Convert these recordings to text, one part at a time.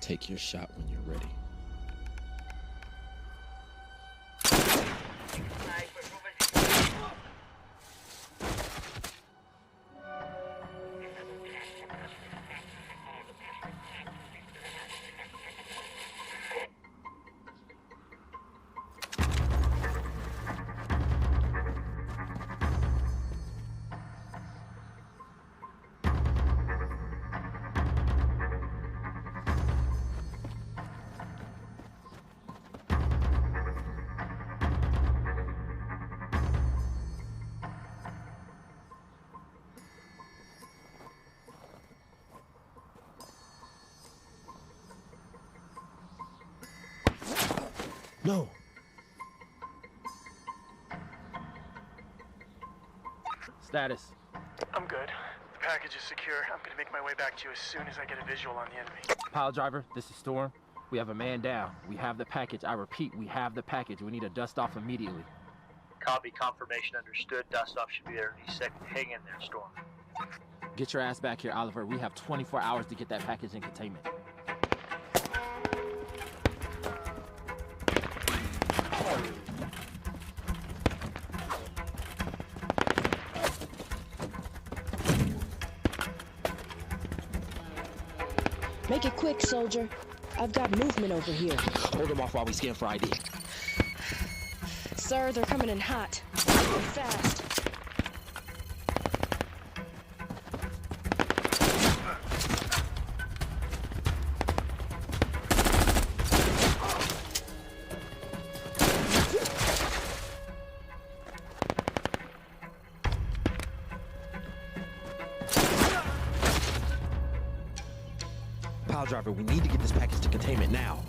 Take your shot when you're ready. No. Status. I'm good. The package is secure. I'm gonna make my way back to you as soon as I get a visual on the enemy. Pile driver, this is Storm. We have a man down. We have the package. I repeat, we have the package. We need a dust off immediately. Copy, confirmation understood. Dust off should be there any second. Hang in there, Storm. Get your ass back here, Oliver. We have 24 hours to get that package in containment. Make it quick, soldier. I've got movement over here. Hold them off while we scan for ID. Sir, they're coming in hot. Fast. Pile driver, we need to get this package to containment now.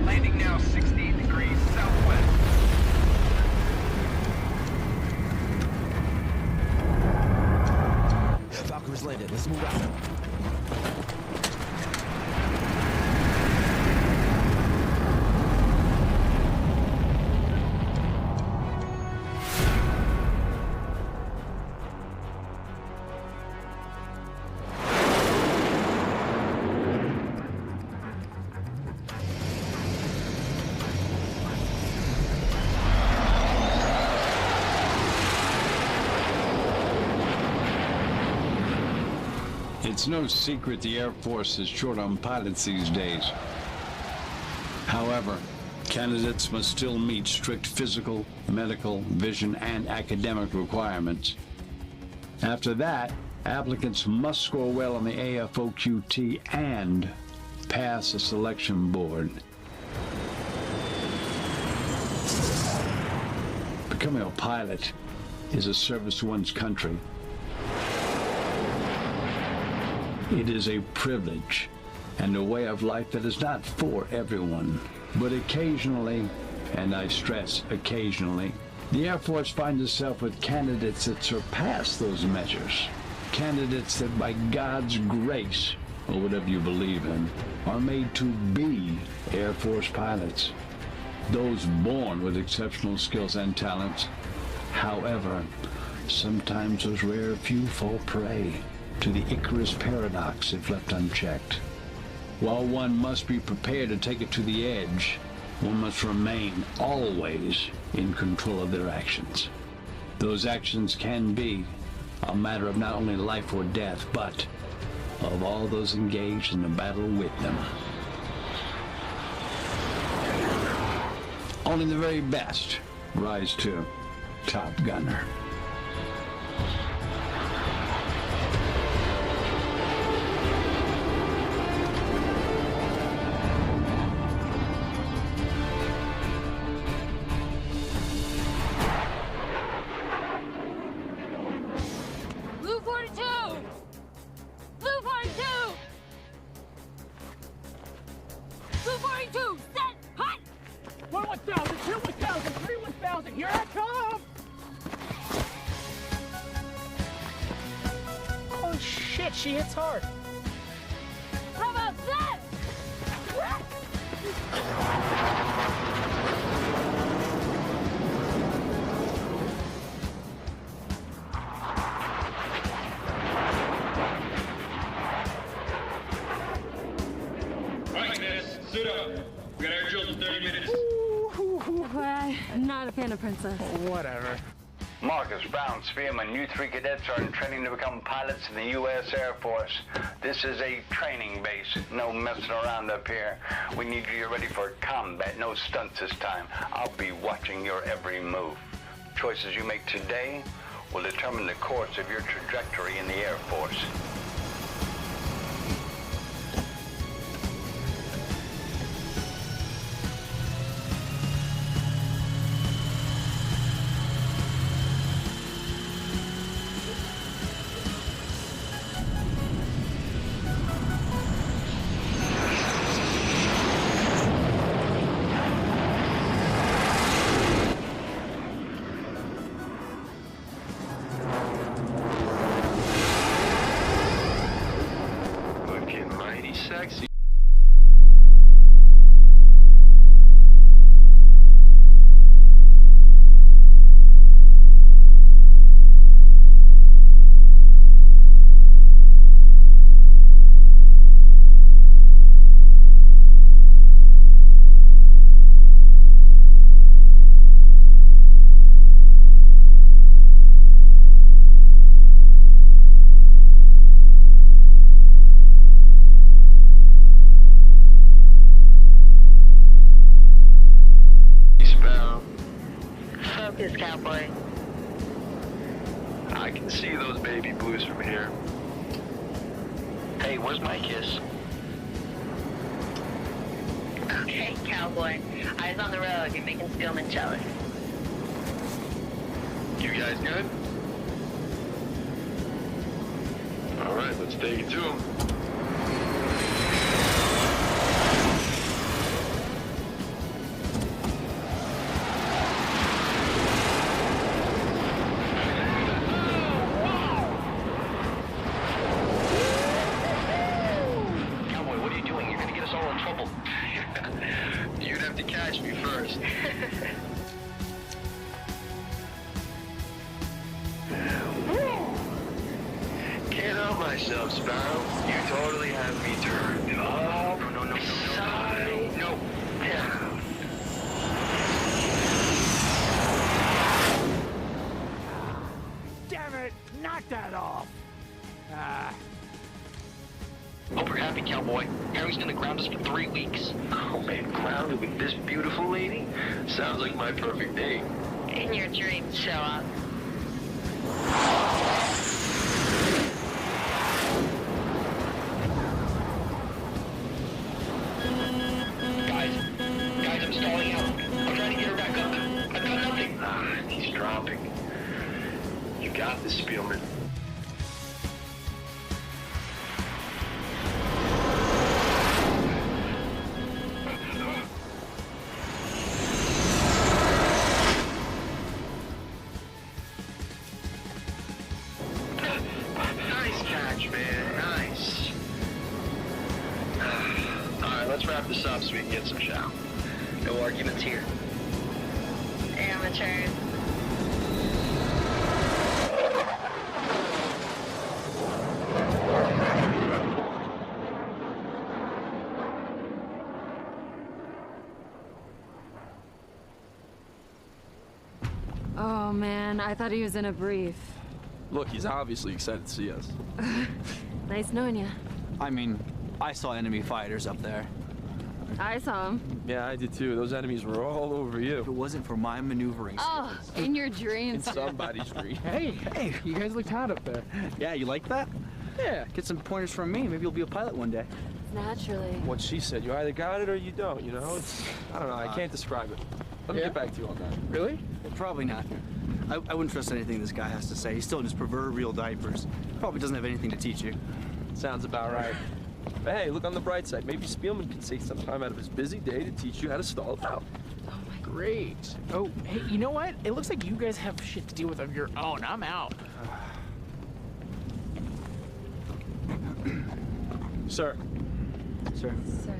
Landing now 60 degrees southwest. Valkyrie's landed. Let's move out. It's no secret the Air Force is short on pilots these days. However, candidates must still meet strict physical, medical, vision, and academic requirements. After that, applicants must score well on the AFOQT and pass a selection board. Becoming a pilot is a service to one's country. It is a privilege and a way of life that is not for everyone. But occasionally, and I stress occasionally, the Air Force finds itself with candidates that surpass those measures. Candidates that by God's grace, or whatever you believe in, are made to be Air Force pilots. Those born with exceptional skills and talents. However, sometimes those rare few fall prey to the Icarus paradox if left unchecked. While one must be prepared to take it to the edge, one must remain always in control of their actions. Those actions can be a matter of not only life or death, but of all those engaged in the battle with them. Only the very best rise to Top Gunner. She hits hard. How about that? suit up. We got air drills in 30 minutes. I'm not a fan of Princess. Whatever. Marcus Brown, Spearman, you 3 cadets are in training to become pilots in the U.S. Air Force. This is a training base. No messing around up here. We need you ready for combat. No stunts this time. I'll be watching your every move. Choices you make today will determine the course of your trajectory in the Air Force. Sexy. Focus, cowboy. I can see those baby blues from here. Hey, where's my kiss? Okay, cowboy. Eyes on the road. You're making Spielman jealous. You guys good? All right, let's take it to him. You'd have to catch me first. Can't help myself, Sparrow. You totally have me turned. Oh, no. Sorry. No. Damn it! Knock that off! Hope you're happy, cowboy. Harry's gonna ground us for 3 weeks. Oh man, grounded with this beautiful lady? Sounds like my perfect date. In your dreams, show up. Guys, I'm stalling out. I'm trying to get her back up. I've got nothing. He's dropping. You got this, Spielman. Nice catch, man. Nice. Alright, let's wrap this up so we can get some chow. No arguments here. Amateurs. Oh man, I thought he was in a brief. Look, he's obviously excited to see us. Nice knowing you. I mean, I saw enemy fighters up there. I saw him. Yeah, I did too. Those enemies were all over you. If it wasn't for my maneuvering Oh, skills. in your In dreams. somebody's dream. Hey, you guys looked hot up there. Yeah, you like that? Yeah. Get some pointers from me. Maybe you'll be a pilot one day. Naturally. What she said, you either got it or you don't, you know? It's, I don't know, I can't describe it. Let me Yeah? get back to you on that. Really? Well, probably not. I wouldn't trust anything this guy has to say. He's still in his proverbial diapers. Probably doesn't have anything to teach you. Sounds about right. But hey, look on the bright side. Maybe Spielman can take some time out of his busy day to teach you how to stall it out. Great. Oh, hey, you know what? It looks like you guys have shit to deal with of your own. I'm out. Sir. Sir. Sir.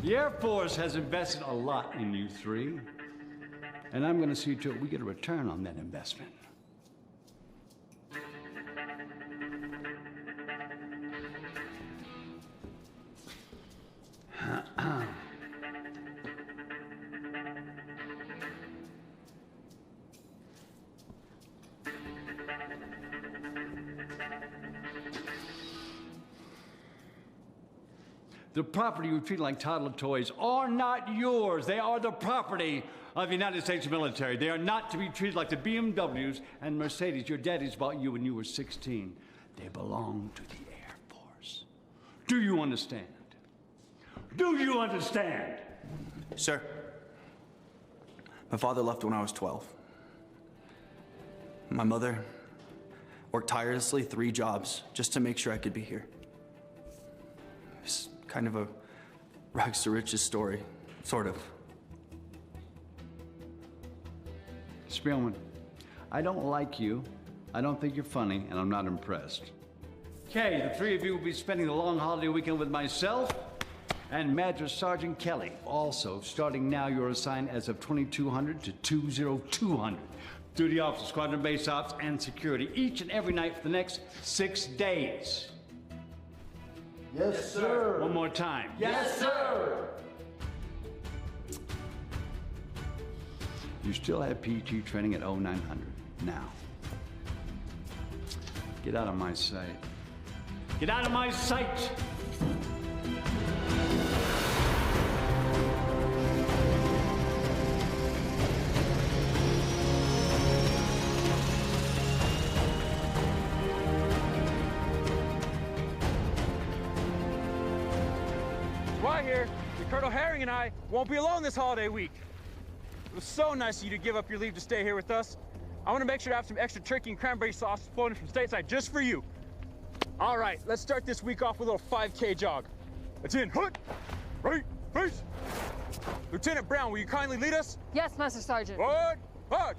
The Air Force has invested a lot in you three, and I'm going to see to it we get a return on that investment. The property you treat like toddler toys are not yours. They are the property of the United States military. They are not to be treated like the BMWs and Mercedes your daddies bought you when you were 16. They belong to the Air Force. Do you understand? Do you understand? Sir, my father left when I was 12. My mother worked tirelessly 3 jobs just to make sure I could be here. It's kind of a rags to riches story, sort of. Spielman, I don't like you, I don't think you're funny, and I'm not impressed. Okay, the 3 of you will be spending the long holiday weekend with myself and Madras Sergeant Kelly. Also, starting now, you're assigned as of 2200 to 20200. Duty officers, squadron base ops, and security each and every night for the next 6 days. Yes, sir. One more time. Yes, sir. You still have PG training at 0900. Now, get out of my sight. Get out of my sight! Here, Colonel Herring and I won't be alone this holiday week. It was so nice of you to give up your leave to stay here with us. I want to make sure to have some extra turkey and cranberry sauce flown in from stateside just for you. All right, let's start this week off with a little 5K jog. That's in hood, right, face. Lieutenant Brown, will you kindly lead us? Yes, Master Sergeant. Forward, march.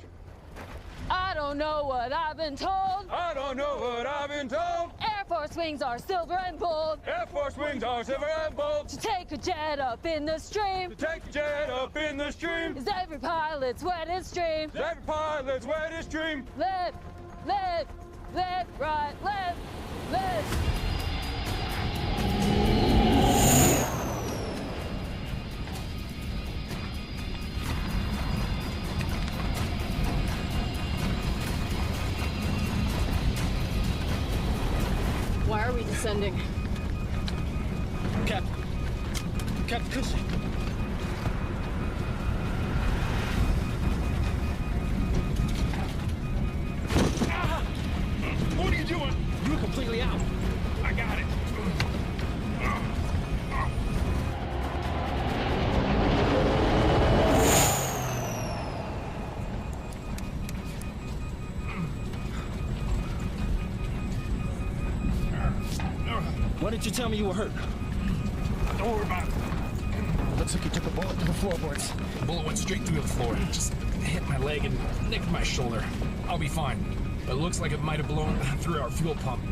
I don't know what I've been told. I don't know what I've been told. Air Force wings are silver and gold. Air Force wings are silver and gold. To take a jet up in the stream. To take a jet up in the stream. Is every pilot's wettest dream. Is every pilot's wettest dream. Left, left, left, right, left, left. Why are we descending? Captain Cushing. What are you doing? You were completely out. I got it. Why didn't you tell me you were hurt? Don't worry about it. Looks like you took a bullet to the floorboards. The bullet went straight through the floor. Just hit my leg and nicked my shoulder. I'll be fine. But it looks like it might have blown through our fuel pump.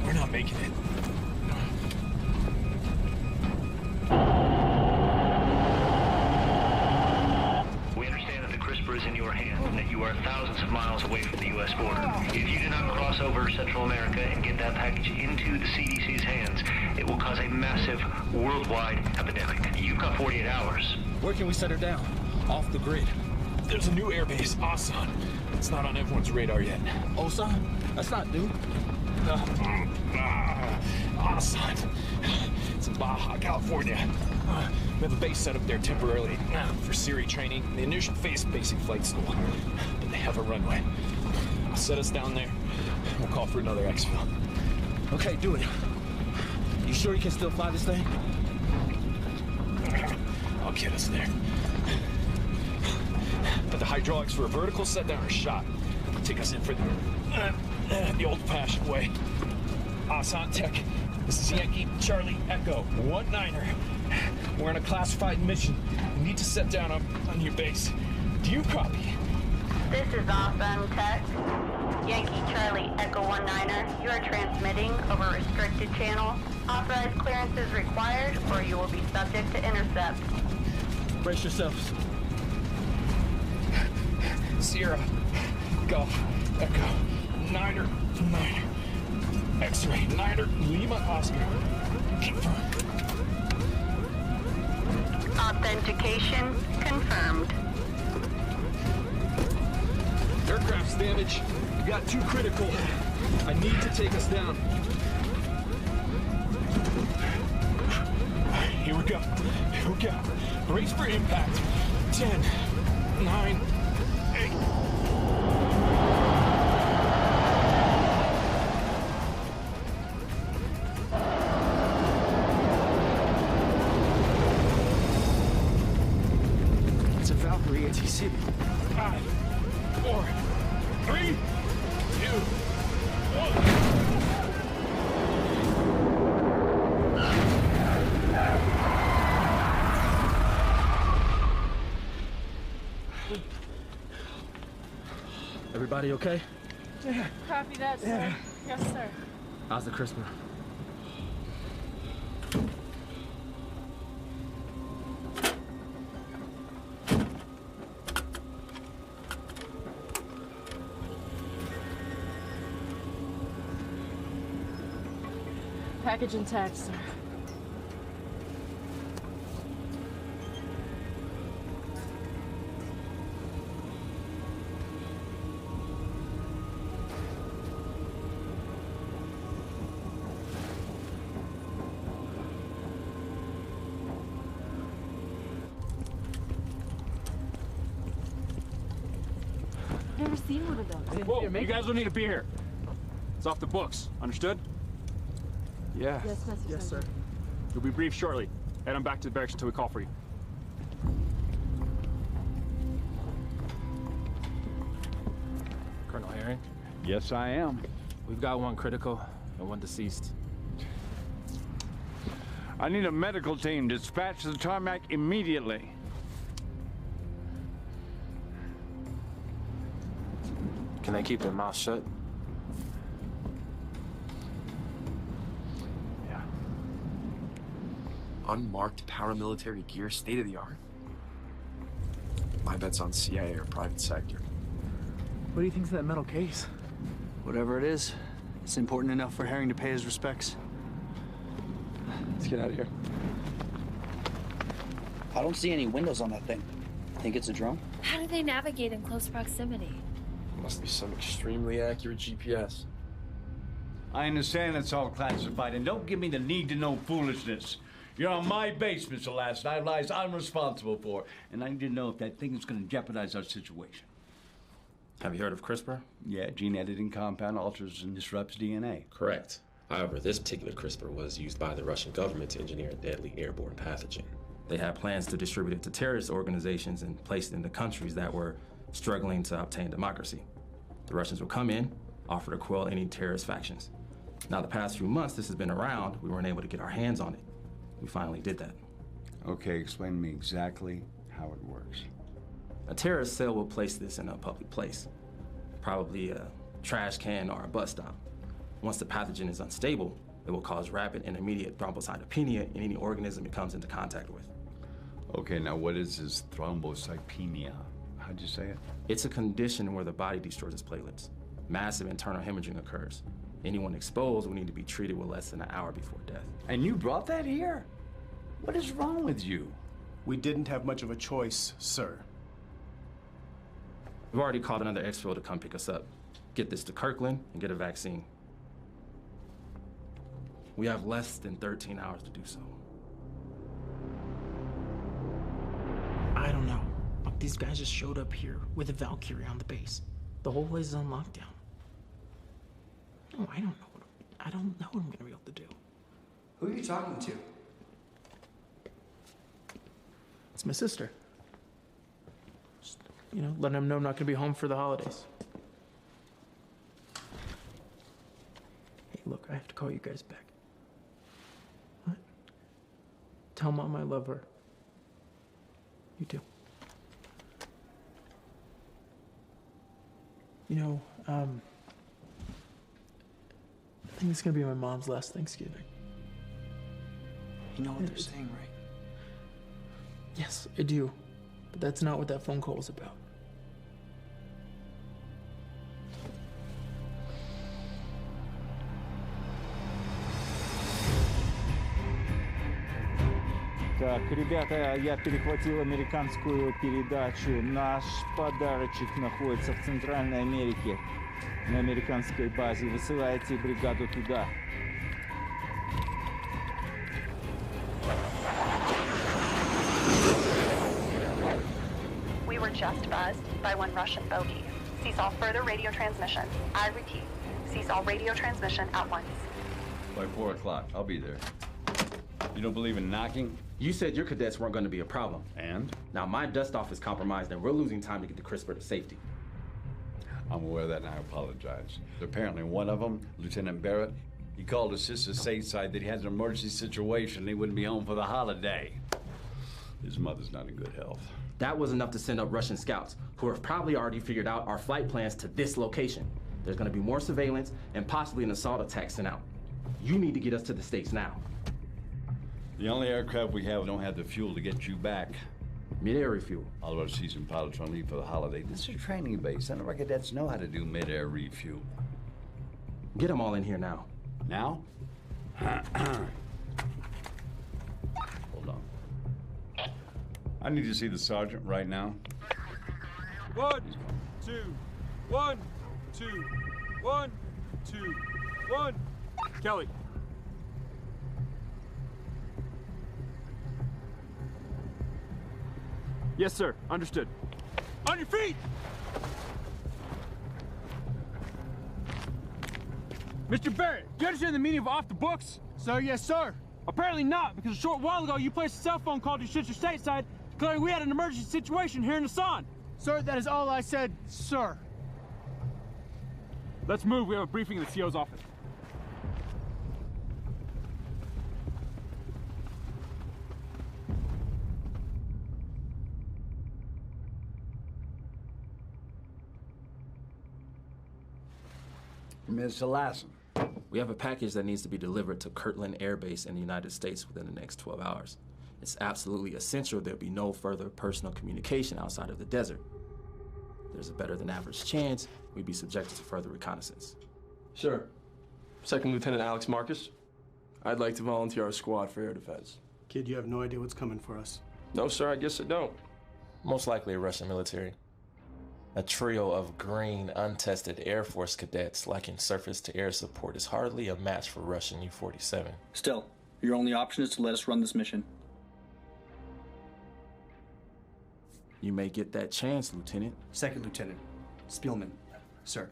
We're not making it. We understand that the CRISPR is in your hands and that you are thousands of miles away from the U.S. border. If you do not cross over Central America and get that package into the CDC's hands, it will cause a massive worldwide epidemic. You've got 48 hours. Where can we set her down? Off the grid. There's a new airbase, Asan. It's not on everyone's radar yet. Osan? That's not new. Asan. It's in Baja, California. We have a base set up there temporarily for Siri training. The initial phase basic flight school. But they have a runway. I'll set us down there. We'll call for another exfil. Okay, do it. You sure you can still fly this thing? I'll get us there. But the hydraulics for a vertical set down are shot. Take us in for the old-fashioned way. Asan Tech, this is Yankee Charlie Echo 19er. We're on a classified mission. We need to set down on your base. Do you copy? This is Asan Tech. Yankee Charlie Echo 19er, you are transmitting over restricted channel. Authorized clearance is required or you will be subject to intercept. Brace yourselves. Sierra, Golf, Echo, Niner, X-ray, Niner, Lima, Oscar. Confirm. Authentication confirmed. Aircraft's damaged. You got 2 critical. I need to take us down. Here we go. Brace for impact. 10, 9, 8. It's a Valkyrie ATC. 5, 4, 3, 2, 1. Everybody okay? Yeah. Copy that, sir. Yes, sir. How's the CRISPR? Package intact, sir. Never seen one of those. Whoa, you guys don't need to be here. It's off the books. Understood? Yeah. Yes, Master Yes, sir. Sergeant. You'll be briefed shortly. Head on back to the barracks until we call for you. Colonel Herring, Yes, I am. we've got 1 critical and 1 deceased. I need a medical team dispatched to the tarmac immediately. Can they keep their mouths shut? Yeah. Unmarked paramilitary gear, state of the art. My bet's on CIA or private sector. What do you think's in that metal case? Whatever it is, it's important enough for Herring to pay his respects. Let's get out of here. I don't see any windows on that thing. Think it's a drone? How do they navigate in close proximity? Must be some extremely accurate GPS. I understand it's all classified, and don't give me the need-to-know foolishness. You're on my base, Mr. Last Night Lies I'm responsible for, and I need to know if that thing is going to jeopardize our situation. Have you heard of CRISPR? Yeah, gene editing compound alters and disrupts DNA. Correct. However, this particular CRISPR was used by the Russian government to engineer a deadly airborne pathogen. They had plans to distribute it to terrorist organizations and place it into countries that were struggling to obtain democracy. The Russians would come in, offer to quell any terrorist factions. Now, the past few months this has been around, we weren't able to get our hands on it. We finally did that. Okay, explain to me exactly how it works. A terrorist cell will place this in a public place, probably a trash can or a bus stop. Once the pathogen is unstable, it will cause rapid and immediate thrombocytopenia in any organism it comes into contact with. Okay, now what is this thrombocytopenia? How'd you say it? It's a condition where the body destroys its platelets. Massive internal hemorrhaging occurs. Anyone exposed will need to be treated with less than an hour before death. And you brought that here? What is wrong with you? We didn't have much of a choice, sir. We've already called another exfil to come pick us up. Get this to Kirkland and get a vaccine. We have less than 13 hours to do so. I don't know. These guys just showed up here with a Valkyrie on the base. The whole place is on lockdown. No, I don't know. I don't know what I'm gonna be able to do. Who are you talking to? It's my sister. Just, letting them know I'm not gonna be home for the holidays. Hey, look, I have to call you guys back. What? Tell Mom I love her. You too. I think it's gonna be my mom's last Thanksgiving. You know what they're saying, right? Yes, I do. But that's not what that phone call was about. Так, ребята, я перехватил американскую передачу. Наш подарочек находится в Центральной Америке, на американской базе. Высылайте бригаду туда. We were just buzzed by one Russian bogey. Cease all further radio transmission. I repeat, cease all radio transmission at once. By 4 o'clock, I'll be there. You don't believe in knocking? You said your cadets weren't going to be a problem. And? Now my dust-off is compromised and we're losing time to get the CRISPR to safety. I'm aware of that and I apologize. Apparently one of them, Lieutenant Barrett, he called his sister stateside that he has an emergency situation and he wouldn't be home for the holiday. His mother's not in good health. That was enough to send up Russian scouts, who have probably already figured out our flight plans to this location. There's going to be more surveillance and possibly an assault attack sent out. You need to get us to the States now. The only aircraft we have don't have the fuel to get you back. Mid-air refuel. All of our seasoned pilots are on leave for the holiday. This is a training base. None of our cadets know how to do mid-air refuel. Get them all in here now. Now? Hold on. I need to see the sergeant right now. 1, 2, 1, 2, 1, 2, 1. Kelly. Yes, sir. Understood. On your feet! Mr. Barrett, do you understand the meaning of off the books? Sir, yes, sir. Apparently not, because a short while ago you placed a cell phone call to Sister Stateside declaring we had an emergency situation here in the sun. Sir, that is all I said, sir. Let's move. We have a briefing in the CO's office. Mr. Lassen. We have a package that needs to be delivered to Kirtland Air Base in the United States within the next 12 hours. It's absolutely essential there be no further personal communication outside of the desert. There's a better than average chance we'd be subjected to further reconnaissance. Sure. Second Lieutenant Alex Marcus. I'd like to volunteer our squad for air defense. Kid, you have no idea what's coming for us. No, sir, I guess I don't. Most likely a Russian military. A trio of green, untested Air Force cadets lacking surface-to-air support is hardly a match for Russian U-47. Still, your only option is to let us run this mission. You may get that chance, Lieutenant. Second Lieutenant Spielman, sir.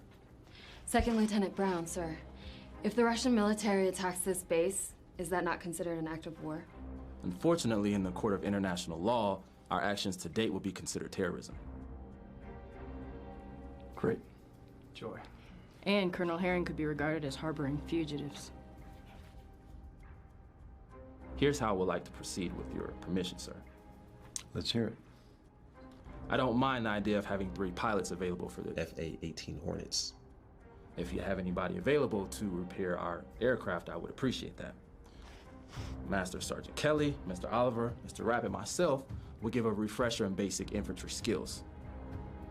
Second Lieutenant Brown, sir. If the Russian military attacks this base, is that not considered an act of war? Unfortunately, in the court of international law, our actions to date would be considered terrorism. Great. Joy. And Colonel Herring could be regarded as harboring fugitives. Here's how I would like to proceed with your permission, sir. Let's hear it. I don't mind the idea of having 3 pilots available for the FA-18 Hornets. If you have anybody available to repair our aircraft, I would appreciate that. Master Sergeant Kelly, Mr. Oliver, Mr. Rapp, and myself will give a refresher in basic infantry skills.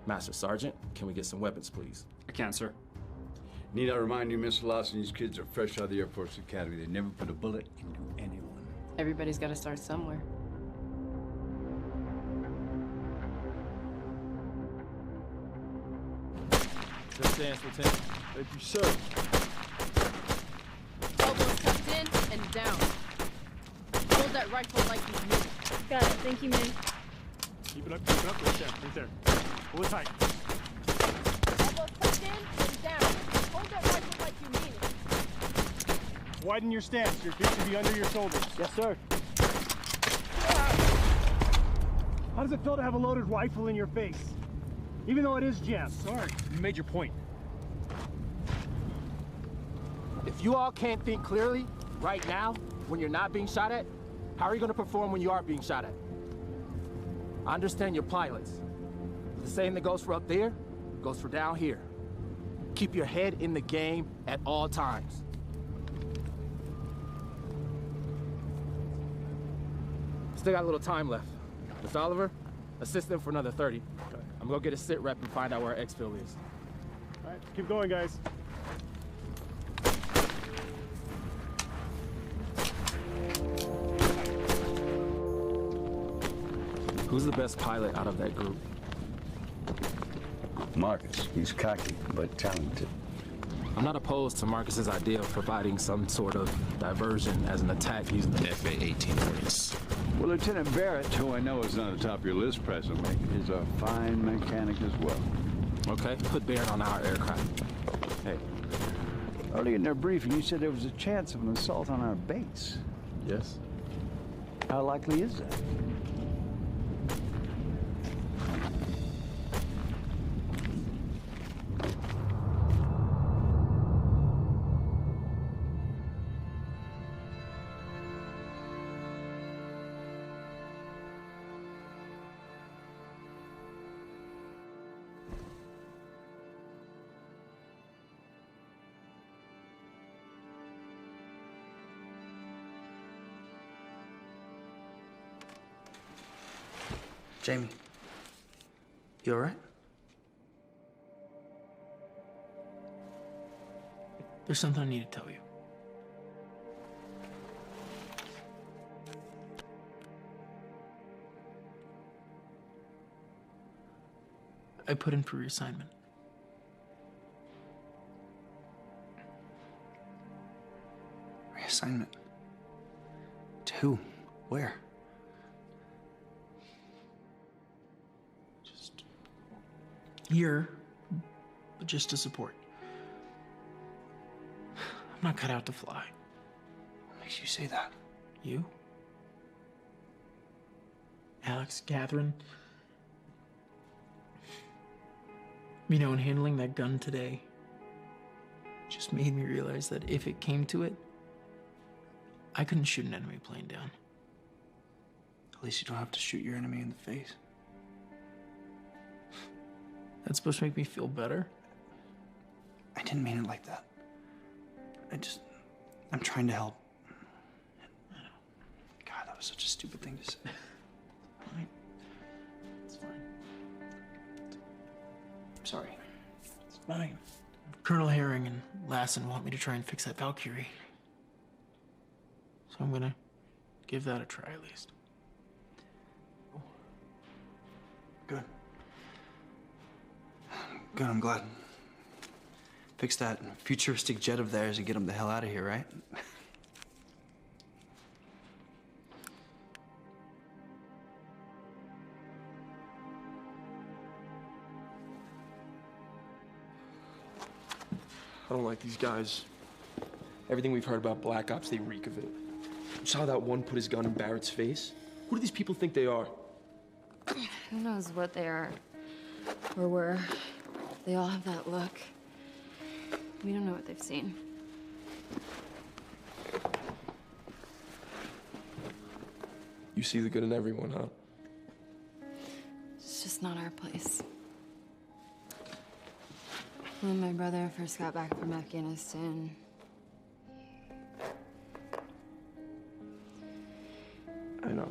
Master Sergeant, can we get some weapons, please? I can, sir. Need I remind you, Mr. Lawson, these kids are fresh out of the Air Force Academy. They never put a bullet into anyone. Everybody's got to start somewhere. Good stance, Lieutenant. Thank you, sir. Elbows tucked in and down. Hold that rifle like you mean it. Got it. Thank you, man. Keep it up, right there, right there. Pull it tight. Elbows tucked in and down. Hold that rifle like you mean it. Widen your stance. Your feet should be under your shoulders. Yes, sir. How does it feel to have a loaded rifle in your face? Even though it is jammed. Sorry, you made your point. If you all can't think clearly right now when you're not being shot at, how are you going to perform when you are being shot at? I understand you're pilots. The same that goes for up there goes for down here. Keep your head in the game at all times. Still got a little time left. Mr. Oliver, assist them for another 30. I'm gonna go get a sit rep and find out where our exfil is. All right, keep going, guys. Who's the best pilot out of that group? Marcus. He's cocky, but talented. I'm not opposed to Marcus's idea of providing some sort of diversion as an attack using the FA-18 Well, Lieutenant Barrett, who I know is not on the top of your list presently, is a fine mechanic as well. Okay, put Barrett on our aircraft. Hey, earlier in their briefing, you said there was a chance of an assault on our base. Yes. How likely is that? Jamie, you all right? There's something I need to tell you. I put in for reassignment. Reassignment? To who? Where? Here, but just to support. I'm not cut out to fly. What makes you say that? You? Alex, Catherine. You know, in handling that gun today, just made me realize that if it came to it, I couldn't shoot an enemy plane down. At least you don't have to shoot your enemy in the face. That's supposed to make me feel better? I didn't mean it like that. I'm trying to help. God, that was such a stupid thing to say. Fine. It's fine. I'm sorry. It's fine. Colonel Herring and Lassen want me to try and fix that Valkyrie. So I'm gonna give that a try at least. Good. Good, I'm glad. Fix that futuristic jet of theirs and get them the hell out of here, right? I don't like these guys. Everything we've heard about Black Ops, they reek of it. You saw that one put his gun in Barrett's face? Who do these people think they are? Who knows what they are or were. They all have that look. We don't know what they've seen. You see the good in everyone, huh? It's just not our place. When my brother first got back from Afghanistan, I know.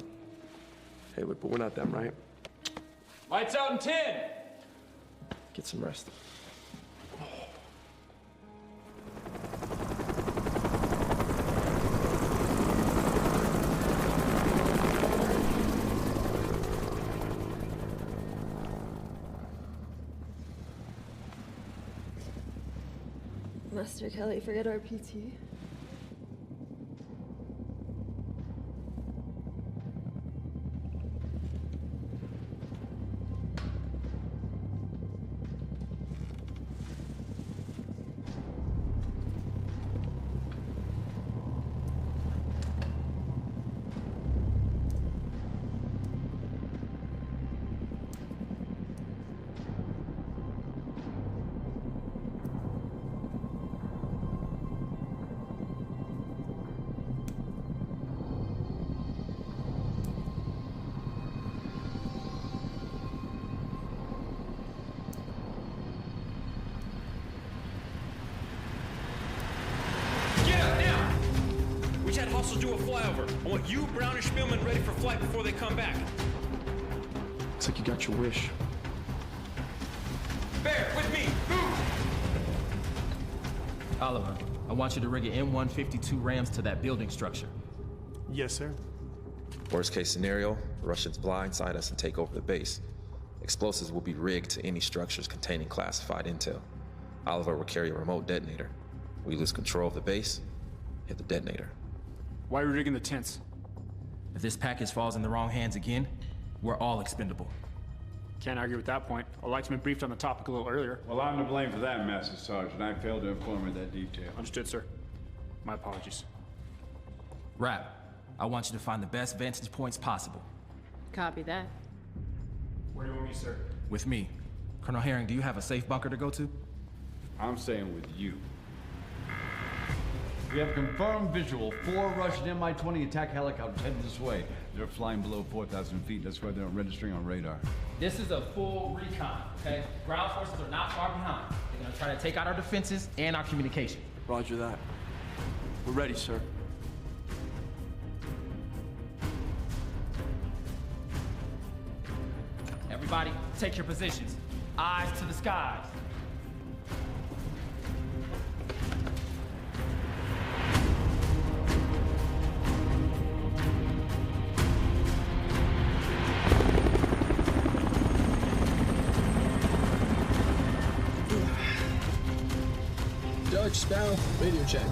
Hey, look, but we're not them, right? Lights out in 10! Get some rest. Master Kelly, forget our PT. flyover. I want you, Brown, and Spielman ready for flight before they come back. Looks like you got your wish. Bear, with me! Move! Oliver, I want you to rig an M152 Rams to that building structure. Yes, sir. Worst case scenario, Russians blindside us and take over the base. Explosives will be rigged to any structures containing classified intel. Oliver will carry a remote detonator. We lose control of the base, hit the detonator. Why are we rigging the tents? If this package falls in the wrong hands again, we're all expendable. Can't argue with that point. I'd like to be briefed on the topic a little earlier. Well, I'm to blame for that, Master Sergeant. I failed to inform her that detail. Understood, sir. My apologies. Rap, I want you to find the best vantage points possible. Copy that. Where do you want me, sir? With me. Colonel Herring, do you have a safe bunker to go to? I'm staying with you. We have confirmed visual. 4 Russian Mi-20 attack helicopters headed this way. They're flying below 4,000 feet. That's why they're registering on radar. This is a full recon, okay? Ground forces are not far behind. They're gonna try to take out our defenses and our communication. Roger that. We're ready, sir. Everybody, take your positions. Eyes to the skies. Dutch, Sparrow, radio check.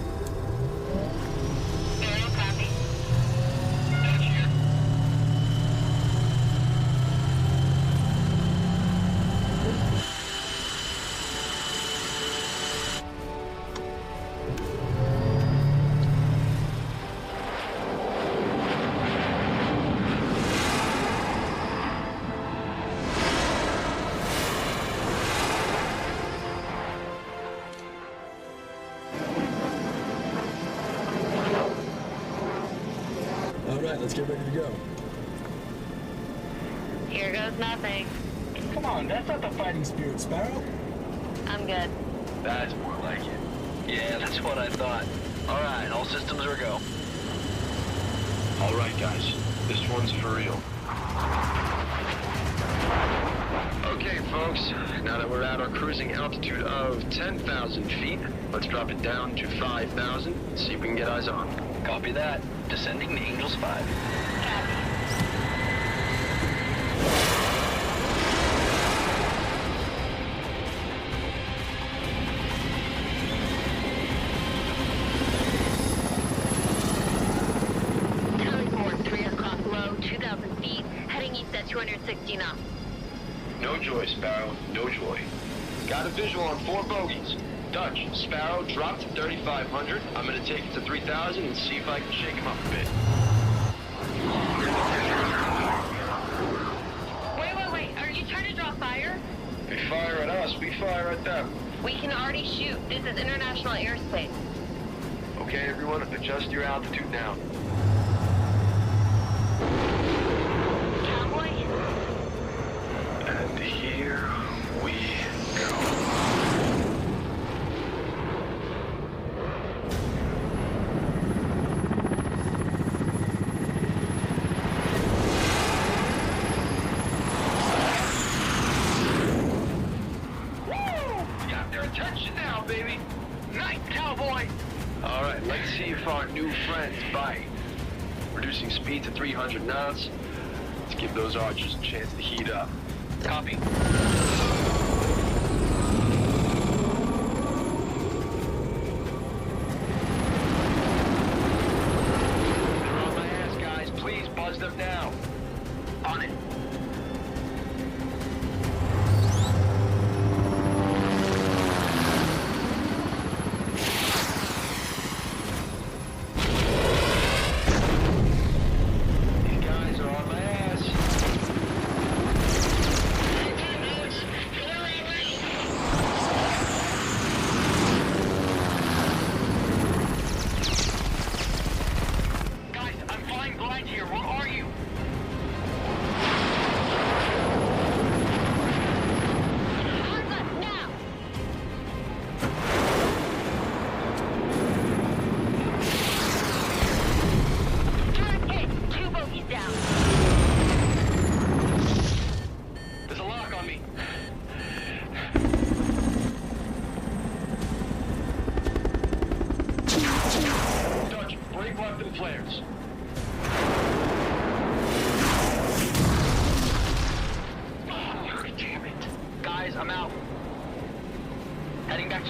Sparrow, copy. Dutch here. All right, let's get ready to go. Here goes nothing. Come on, that's not the fighting spirit, Sparrow. I'm good. That's more like it. Yeah, that's what I thought. All right, all systems are go. All right, guys. This one's for real. Okay, folks. Now that we're at our cruising altitude of 10,000 feet, let's drop it down to 5,000. See if we can get eyes on. Copy that. Descending to Angels 5. Teleport 3 o'clock low, 2,000 feet, heading east at 260 knots. No joy, Sparrow. No joy. Got a visual on 4 bogeys. Dutch, Sparrow dropped to 3,500. I'm gonna take it to 3,000 and see if I can shake him up a bit. Wait. Are you trying to draw fire? They fire at us, we fire at them. We can already shoot. This is international airspace. Okay, everyone, adjust your altitude now. Cowboy? And here we go. You got their attention now, baby. Night, cowboy. All right, let's see if our new friends bite. Reducing speed to 300 knots. Let's give those archers a chance to heat up. Copy. They're on my ass, guys. Please buzz them now. On it. These guys are on my ass.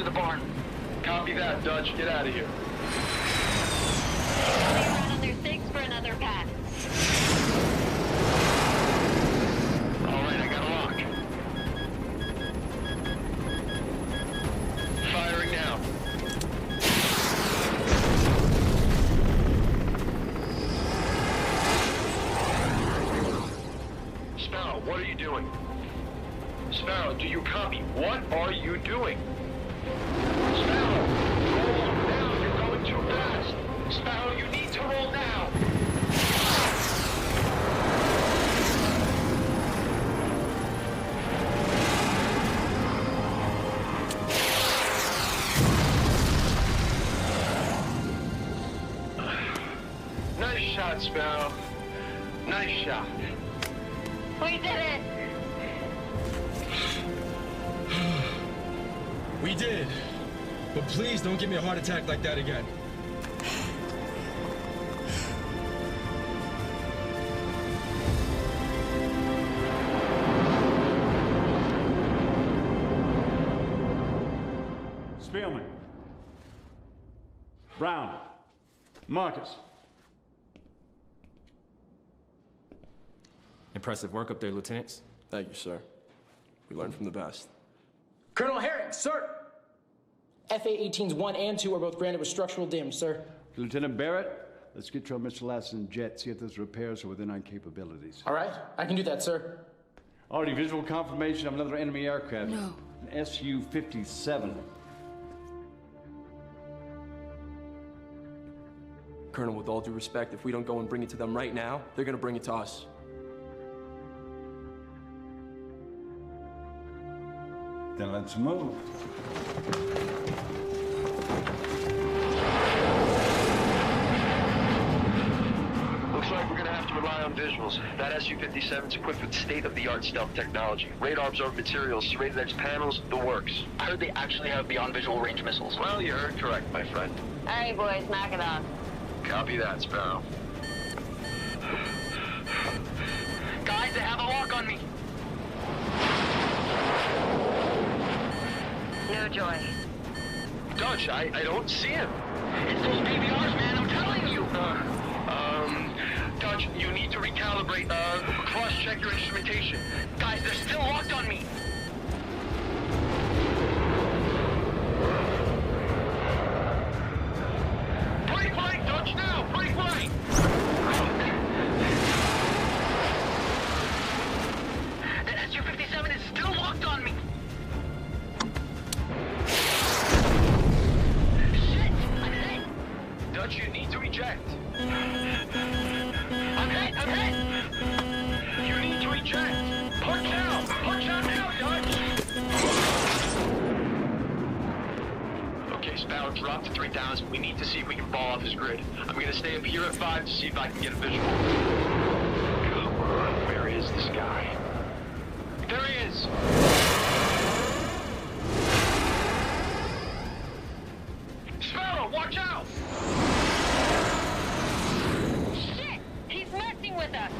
the barn. Copy that, Dutch. Get out of here. They are out on their six for another pass. All right, I got a lock. Firing now. Sparrow, what are you doing? Sparrow, do you copy? What are you doing? Sparrow, roll now. You're going too fast. Sparrow, you need to roll now. Nice shot, Sparrow. Nice shot. We did it! We did. But please don't give me a heart attack like that again. Spielman. Brown. Marcus. Impressive work up there, Lieutenants. Thank you, sir. We learned from the best. Colonel Herring, sir! FA-18s 1 and 2 are both branded with structural damage, sir. Lieutenant Barrett, let's get your Mr. Lassen jet, see if those repairs are within our capabilities. All right, I can do that, sir. Already visual confirmation of another enemy aircraft. No. An Su-57. Colonel, with all due respect, if we don't go and bring it to them right now, they're gonna bring it to us. Then let's move. Looks like we're gonna have to rely on visuals. That Su-57's equipped with state-of-the-art stealth technology. Radar absorbed materials, serrated edge panels, the works. I heard they actually have beyond visual range missiles. Well, you heard correct, my friend. All right, boys, knock it off. Copy that, Sparrow. Guys, they have a lock on me. No joy. Dutch, I don't see him. It's those BBRs, man, I'm telling you. Dutch, you need to recalibrate, cross-check your instrumentation. Guys, they're still locked on me. Break right, Dutch, now! Break right! The Su-57 is still locked on me. Shit, I'm hit. Dutch, you need to eject. I'm hit. You need to eject. Punch out! Punch out now, Dutch! Okay, Sparrow, drop to 3,000. We need to see if we can fall off his grid. I'm gonna stay up here at 5 to see if I can get a visual. Come on, where is this guy? There he is! Sparrow, watch out! Shit! He's messing with us!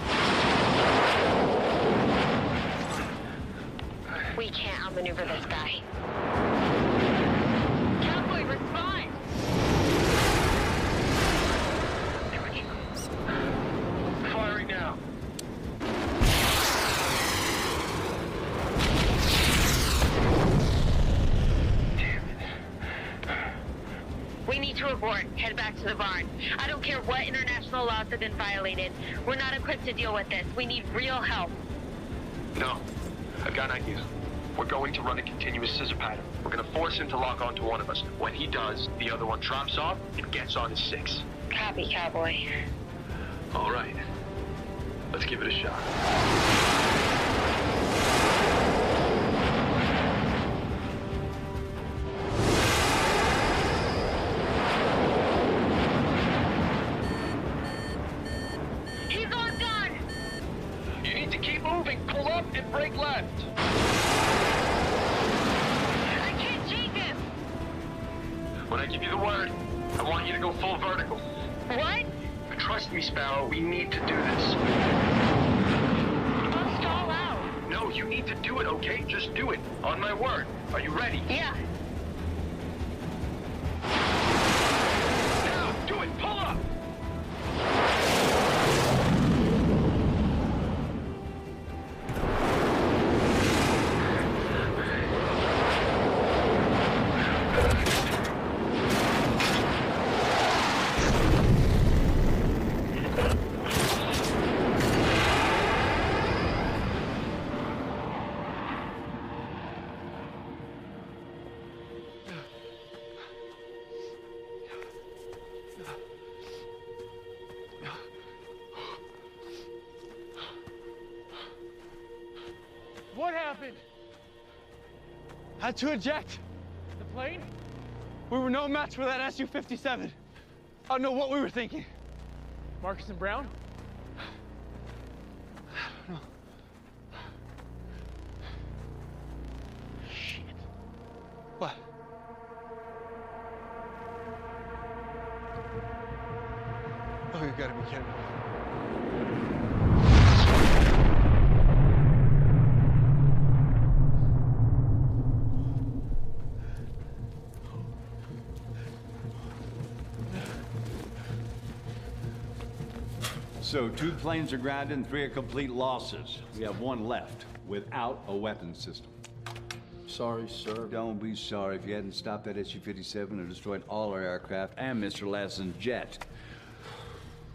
We can't outmaneuver this guy. Cowboy, respond! Firing now. We need to abort. Head back to the barn. I don't care what international laws have been violated. We're not equipped to deal with this. We need real help. No, I've got an idea. We're going to run a continuous scissor pattern. We're going to force him to lock onto one of us. When he does, the other one drops off and gets on his 6. Copy, cowboy. All right. Let's give it a shot. He's on gun! You need to keep moving. Pull up and break left. I can't change him! When I give you the word, I want you to go full vertical. What? Trust me, Sparrow. We need to do this. I'll stall out. No, you need to do it, okay? Just do it. On my word. Are you ready? Yeah. What happened? Had to eject. The plane? We were no match for that Su-57. I don't know what we were thinking. Marcus and Brown? I don't know. Shit. What? Oh, you gotta be kidding me. So 2 planes are grounded and 3 are complete losses. We have 1 left without a weapons system. Sorry, sir. Don't be sorry. If you hadn't stopped that Su-57 and destroyed all our aircraft and Mr. Lassen's jet,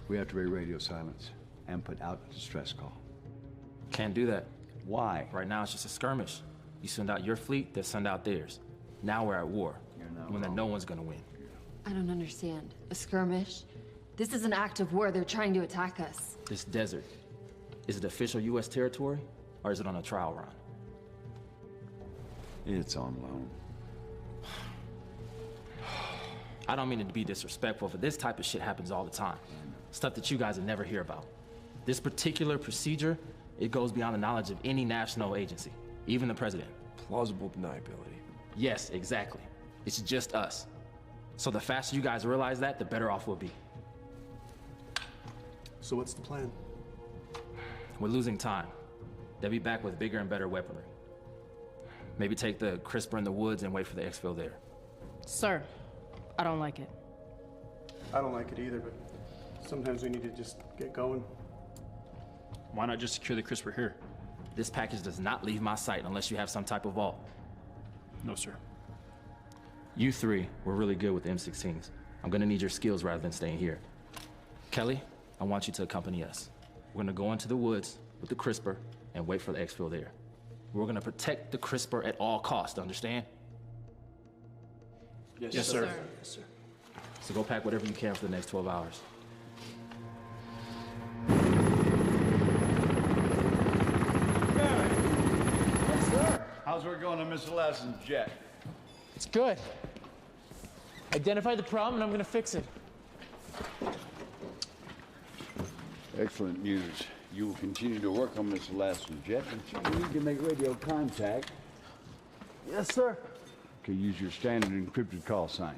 we have to raid radio silence and put out a distress call. Can't do that. Why? Right now it's just a skirmish. You send out your fleet, they send out theirs. Now we're at war. When then no one's gonna win. I don't understand. A skirmish? This is an act of war. They're trying to attack us. This desert, is it official U.S. territory, or is it on a trial run? It's on loan. I don't mean to be disrespectful, but this type of shit happens all the time. Stuff that you guys would never hear about. This particular procedure, it goes beyond the knowledge of any national agency, even the president. Plausible deniability. Yes, exactly. It's just us. So the faster you guys realize that, the better off we'll be. So what's the plan? We're losing time. They'll be back with bigger and better weaponry. Maybe take the crisper in the woods and wait for the exfil there. Sir, I don't like it. I don't like it either, but sometimes we need to just get going. Why not just secure the crisper here? This package does not leave my sight unless you have some type of vault. No, sir. You 3 were really good with the M16s. I'm gonna need your skills rather than staying here. Kelly, I want you to accompany us. We're gonna go into the woods with the crisper and wait for the exfil there. We're gonna protect the crisper at all costs, understand? Yes, sir. Yes, sir. So go pack whatever you can for the next 12 hours. Yes, sir. How's work going on Mr. Lassen's jet? It's good. Identify the problem and I'm gonna fix it. Excellent news. You will continue to work on Mr. Lassen's jet until you need to make radio contact. Yes, sir. Okay, use your standard encrypted call sign.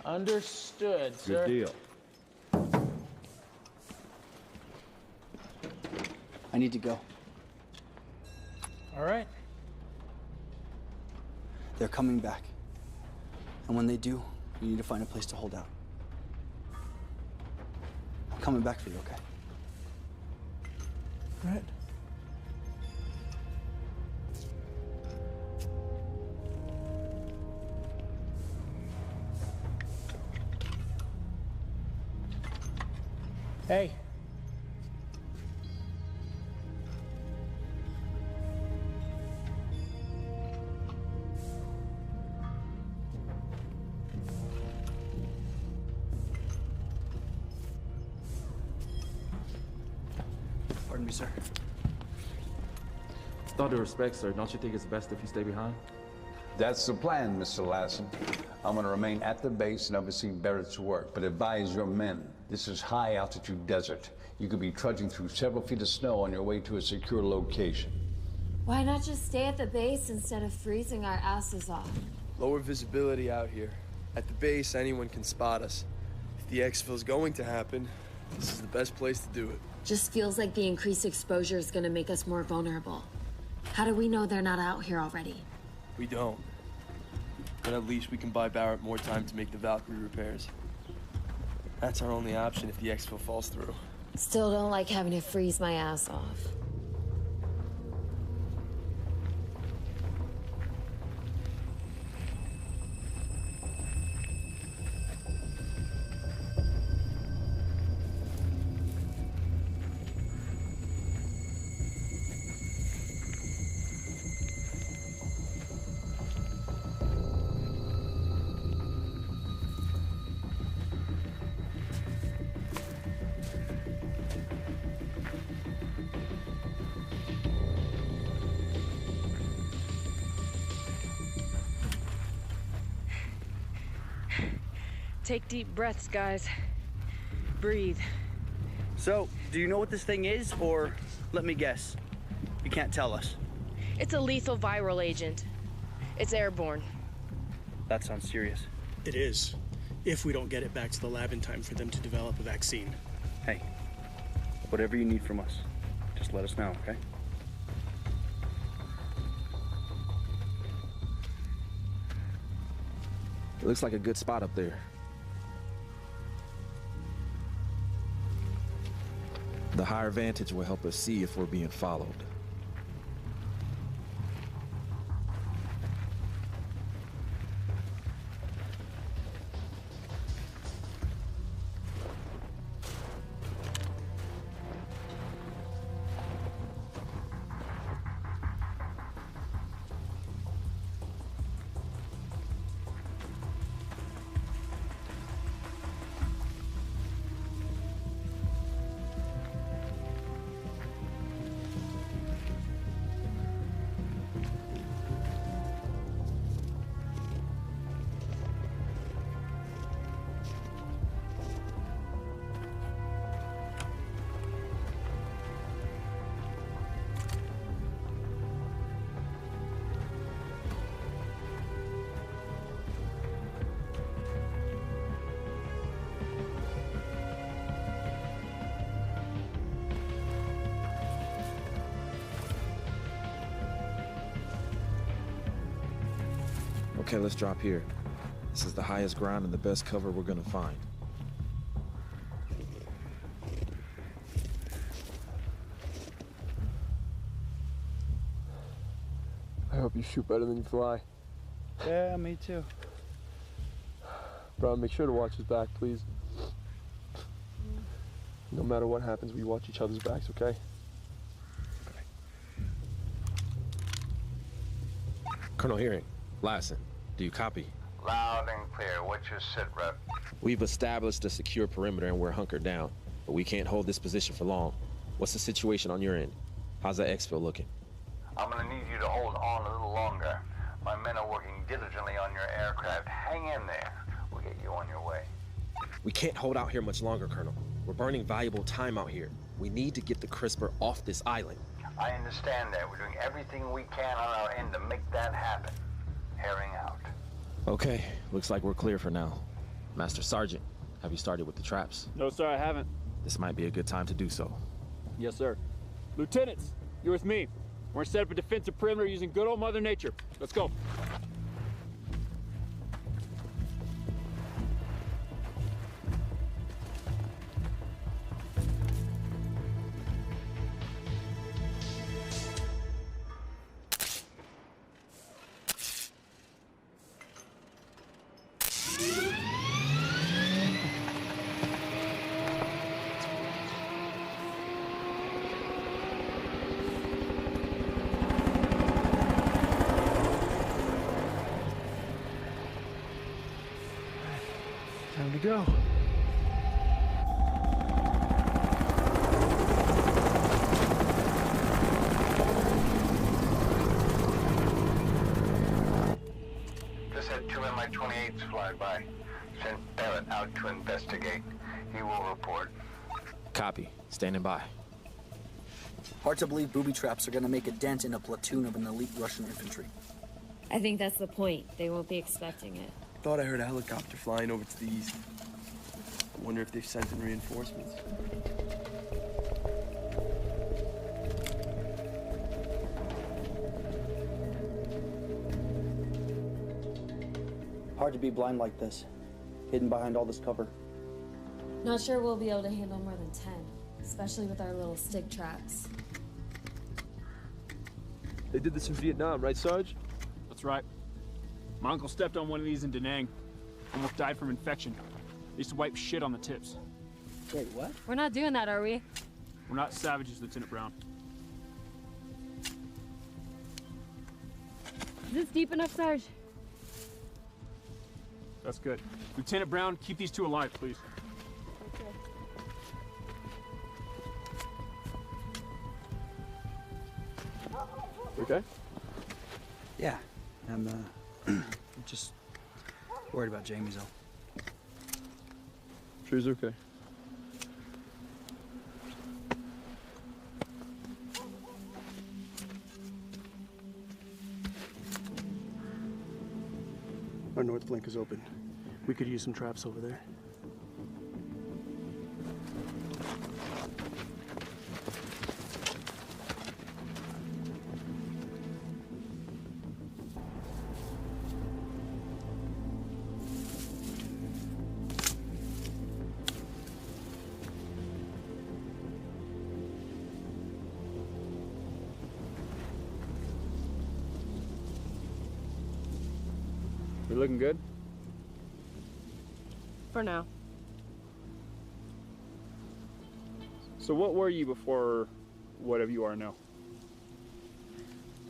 Understood, sir. Good deal. I need to go. All right. They're coming back. And when they do, you need to find a place to hold out. I'm coming back for you, okay? Right. Hey. Pardon me, sir. With all due respect, sir, don't you think it's best if you stay behind? That's the plan, Mr. Lassen. I'm going to remain at the base and oversee Barrett's work, but advise your men. This is high-altitude desert. You could be trudging through several feet of snow on your way to a secure location. Why not just stay at the base instead of freezing our asses off? Lower visibility out here. At the base, anyone can spot us. If the exfil's going to happen, this is the best place to do it. Just feels like the increased exposure is gonna make us more vulnerable. How do we know they're not out here already? We don't. But at least we can buy Barrett more time to make the Valkyrie repairs. That's our only option if the exfil falls through. Still don't like having to freeze my ass off. Take deep breaths, guys. Breathe. So, do you know what this thing is, or let me guess? You can't tell us. It's a lethal viral agent. It's airborne. That sounds serious. It is, if we don't get it back to the lab in time for them to develop a vaccine. Hey, whatever you need from us, just let us know, okay? It looks like a good spot up there. The higher vantage will help us see if we're being followed. Okay, let's drop here. This is the highest ground and the best cover we're gonna find. I hope you shoot better than you fly. Yeah, me too. Bro, make sure to watch his back, please. No matter what happens, we watch each other's backs, okay? Colonel Hearing, Lassen, do you copy? Loud and clear. What's your sit rep? We've established a secure perimeter and we're hunkered down, but we can't hold this position for long. What's the situation on your end? How's that exfil looking? I'm gonna need you to hold on a little longer. My men are working diligently on your aircraft. Hang in there. We'll get you on your way. We can't hold out here much longer, Colonel. We're burning valuable time out here. We need to get the CRISPR off this island. I understand that. We're doing everything we can on our end to make that happen. Herring out. Okay, looks like we're clear for now. Master Sergeant, have you started with the traps? No, sir, I haven't. This might be a good time to do so. Yes, sir. Lieutenants, you're with me. We're gonna set up a defensive perimeter using good old Mother Nature. Let's go. Time to go. Just had two Mi-28s fly by. Sent Barrett out to investigate. He will report. Copy. Standing by. Hard to believe booby traps are gonna make a dent in a platoon of an elite Russian infantry. I think that's the point. They won't be expecting it. Thought I heard a helicopter flying over to the east. I wonder if they've sent in reinforcements. Hard to be blind like this, hidden behind all this cover. Not sure we'll be able to handle more than 10, especially with our little stick traps. They did this in Vietnam, right, Sarge? That's right. My uncle stepped on one of these in Da Nang. Almost died from infection. They used to wipe shit on the tips. Wait, what? We're not doing that, are we? We're not savages, Lieutenant Brown. Is this deep enough, Sarge? That's good. Lieutenant Brown, keep these two alive, please. Okay. Yeah, I'm just worried about Jamie's though. Sure he's okay. Our north flank is open. We could use some traps over there. You looking good? For now. So what were you before whatever you are now?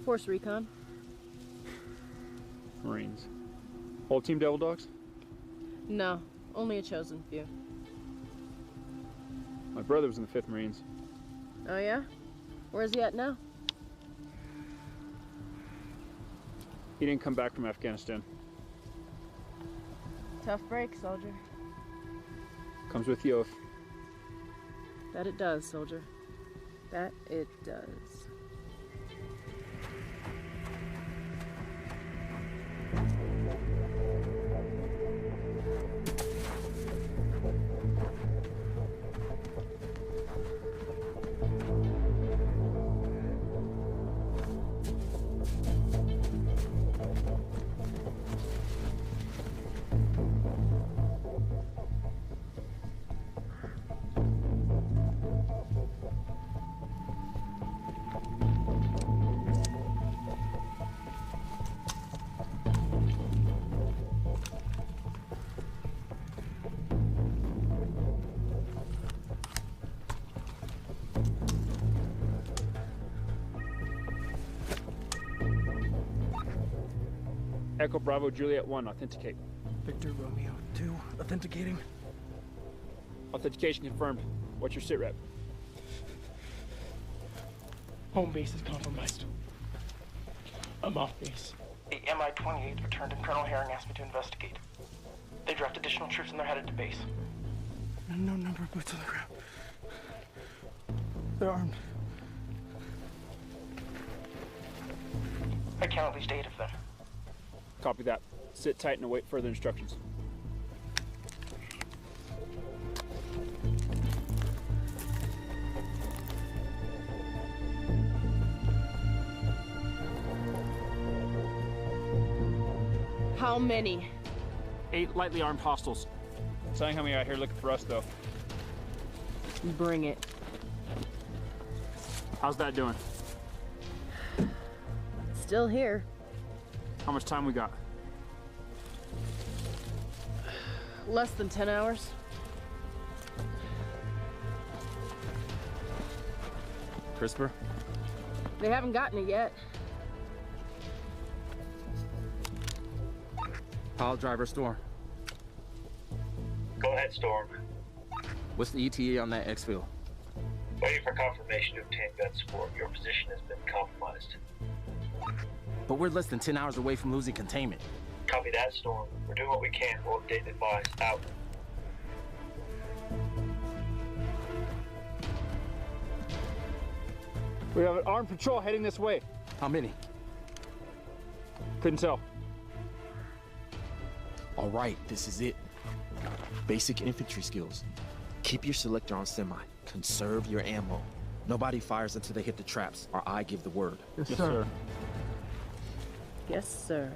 Force recon. Marines. Whole team Devil Dogs? No, only a chosen few. My brother was in the 5th Marines. Oh yeah? Where's he at now? He didn't come back from Afghanistan. Tough break, soldier. Comes with the oath. That it does, soldier. That it does. Echo Bravo Juliet 1, authenticate. Victor Romeo 2, authenticating. Authentication confirmed. What's your sit rep? Home base is compromised. I'm off base. The MI-28 returned and Colonel Herring asked me to investigate. They draft additional troops and they're headed to base. No number of boots on the ground. They're armed. I count at least 8 of them. Copy that. Sit tight and await further instructions. How many? 8 lightly armed hostiles. Saying how many out here looking for us, though. Bring it. How's that doing? Still here. How much time we got? Less than 10 hours. CRISPR? They haven't gotten it yet. Pile driver Storm. Go ahead, Storm. What's the ETA on that exfil? Waiting for confirmation to obtain gun support. Your position has been compromised. But we're less than 10 hours away from losing containment. Copy that, Storm. We're doing what we can. We'll update and advise. Out. We have an armed patrol heading this way. How many? Couldn't tell. All right, this is it. Basic infantry skills. Keep your selector on semi. Conserve your ammo. Nobody fires until they hit the traps, or I give the word. Yes, sir. Yes, sir.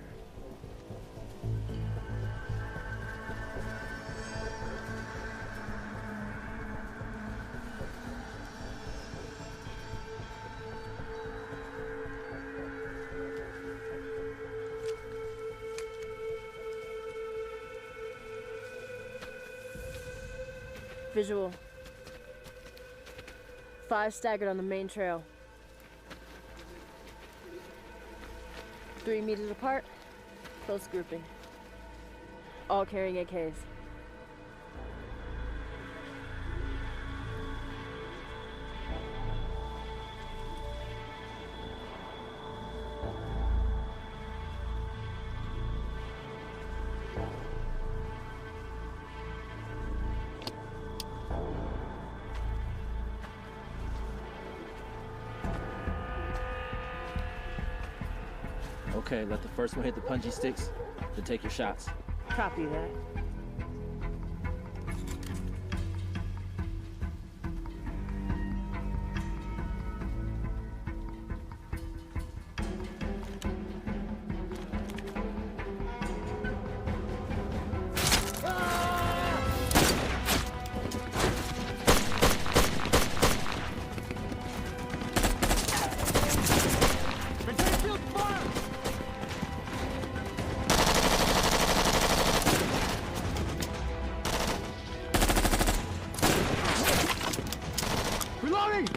Visual. 5 staggered on the main trail. 3 meters apart, close grouping. All carrying AKs. Okay, let the first one hit the punji sticks, then take your shots. Copy that. Reloading!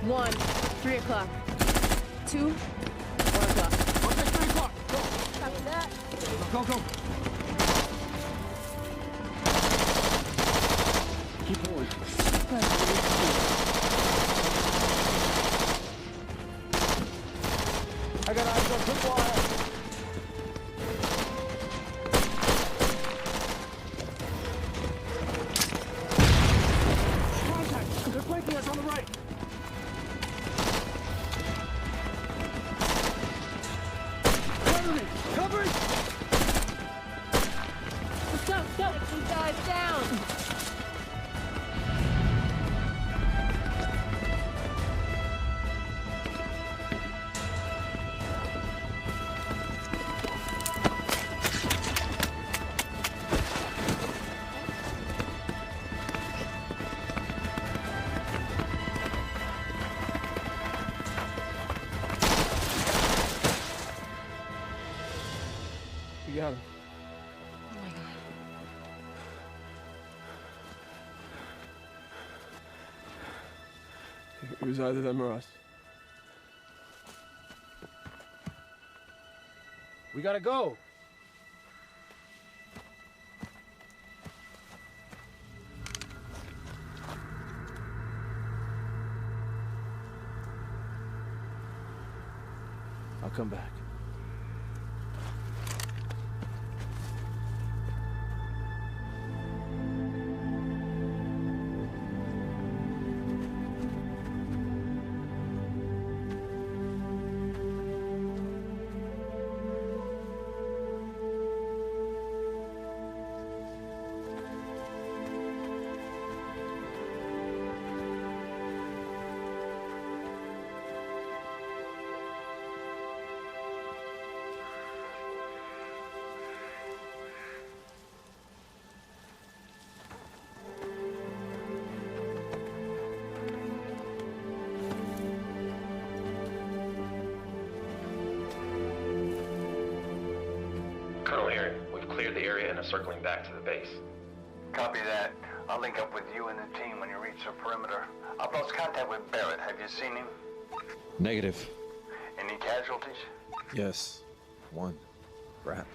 1, 3 o'clock. 2, 1 o'clock. Okay, 3 o'clock. Go. Copy that. Go, go. Keep going. I got eyes on quick wire. Contact! They're flanking us on the right. Cover me! Cover it! Let's go, let's go. Get these guys down. You got him. Oh my god. It was either them or us. We gotta go. I'll come back. Colonel Herring, we've cleared the area and are circling back to the base. Copy that. I'll link up with you and the team when you reach the perimeter. I've lost contact with Barrett. Have you seen him? Negative. Any casualties? Yes. 1. Rat.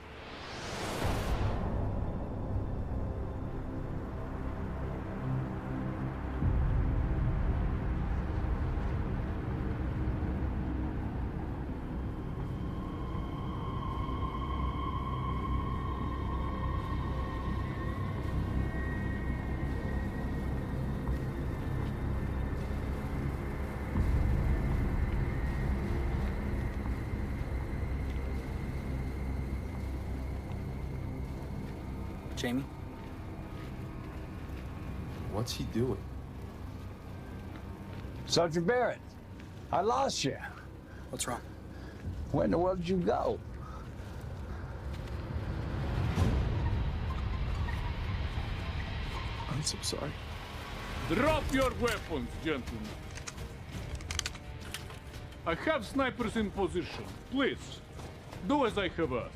Jamie? What's he doing? Sergeant Barrett, I lost you. What's wrong? Where in the world did you go? I'm so sorry. Drop your weapons, gentlemen. I have snipers in position. Please, do as I have asked.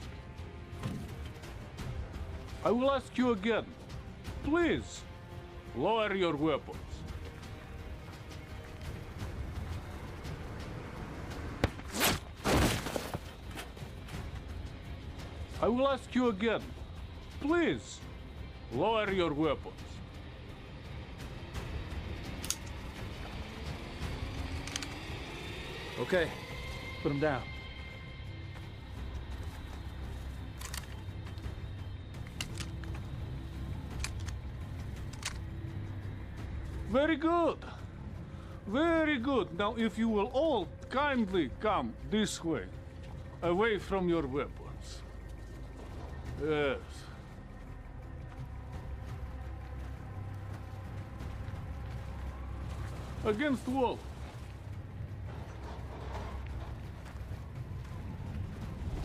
I will ask you again. Please, lower your weapons. I will ask you again. Please, lower your weapons. Okay, put him down. Very good. Very good. Now, if you will all kindly come this way, away from your weapons. Yes. Against the wall.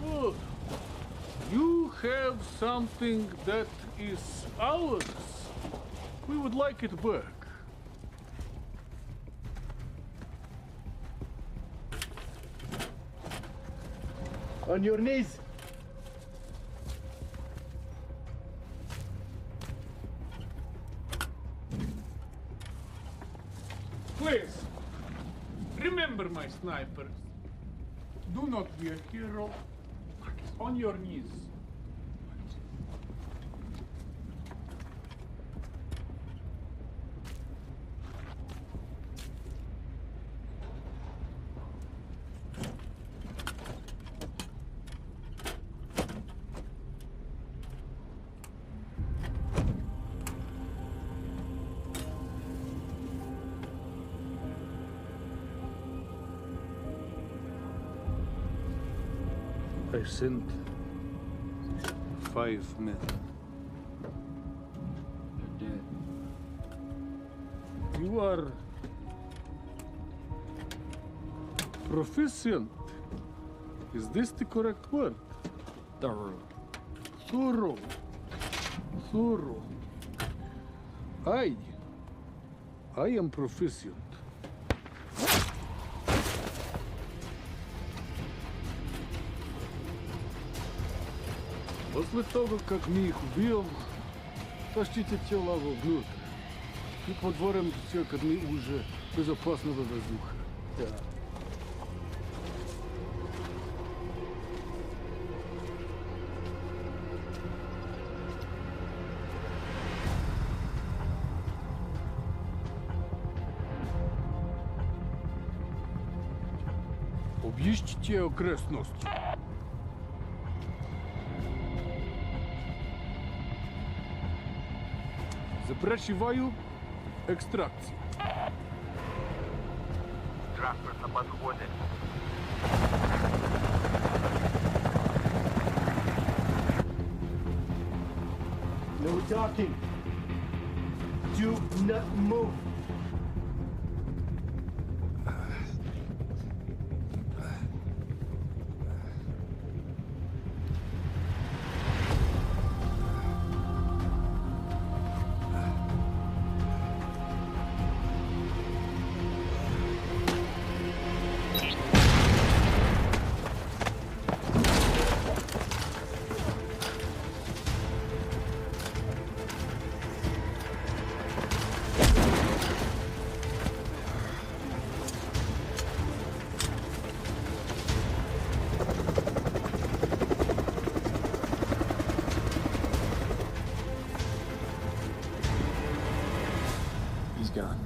Good. You have something that is ours. We would like it back. On your knees. Please, remember my snipers. Do not be a hero. On your knees. I sent 5 men. They're dead. You are proficient. Is this the correct word? Thorough. Thorough. Thorough. I am proficient. После того, как мы их убьем, тащите тела вовнутрь и подворим все корми уже безопасного воздуха. Да. Объездите окрестности. Запрашиваю экстракцию. Транспорт на подходе. No talking. Do not move. Gone.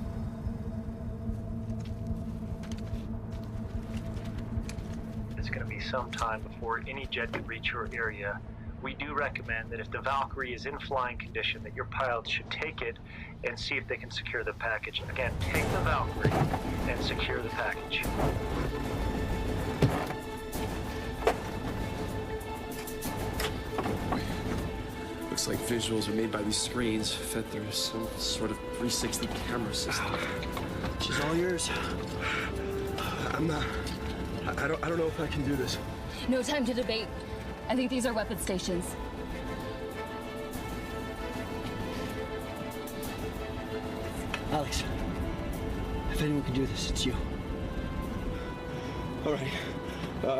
It's going to be some time before any jet can reach your area. We do recommend that if the Valkyrie is in flying condition, that your pilots should take it and see if they can secure the package. Again, take the Valkyrie and secure the package. Looks like visuals are made by these screens, fed through some sort of 360 camera system. She's all yours. I don't know if I can do this. No time to debate. I think these are weapon stations. Alex, if anyone can do this, it's you. All right.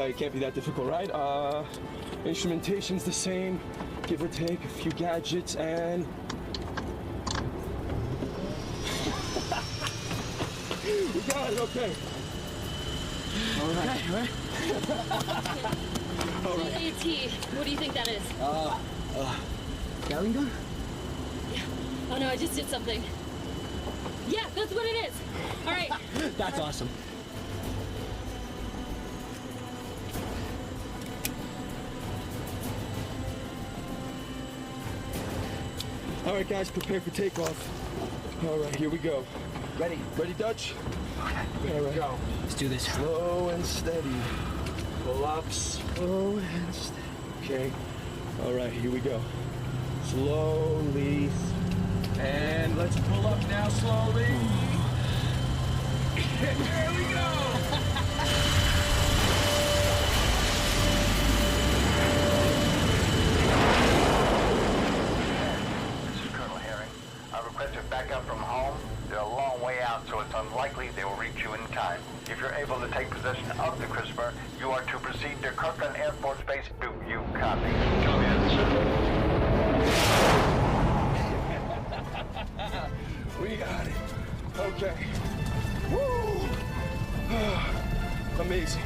It can't be that difficult, right? Instrumentation's the same, give or take a few gadgets, and... We got it, okay. All right. Okay, right? All right. AT, what do you think that is? Gatling gun? Yeah. Oh no, I just did something. Yeah, that's what it is. All right. That's awesome. All right, guys, prepare for takeoff. All right, here we go. Ready. Ready, Dutch? There we go. Let's do this. Slow and steady. Pull up, slow and steady. Okay. All right, here we go. Slowly. And let's pull up now slowly. There we go. This is Colonel Herring. I requested backup from home. They're a long way out, so it's unlikely they will reach you in time. If you're able to take possession of the CRISPR, you are to proceed to Kirkland Air Force Base. Do you copy? Come in, sir. We got it. Okay. Woo! Amazing.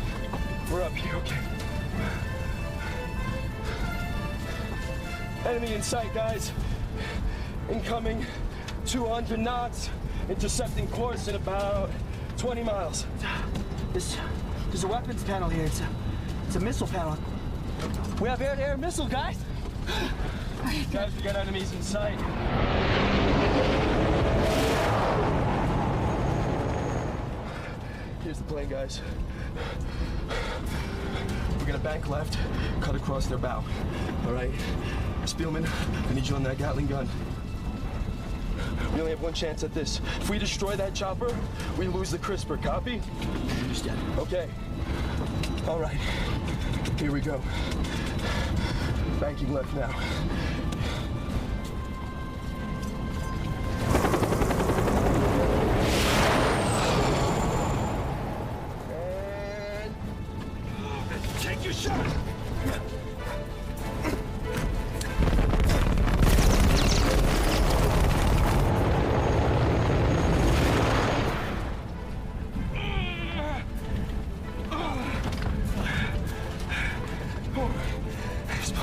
We're up here, okay. Enemy in sight, guys. Incoming 200 knots. Intercepting course in about 20 miles. There's a weapons panel here. It's a missile panel. We have air-to-air missile, guys. Guys, we got enemies in sight. Here's the plan, guys. We're gonna bank left, cut across their bow. All right? Spielman, I need you on that Gatling gun. We only have one chance at this. If we destroy that chopper, we lose the CRISPR. Copy? Understand. Okay. All right. Here we go. Banking left now. And take your shot.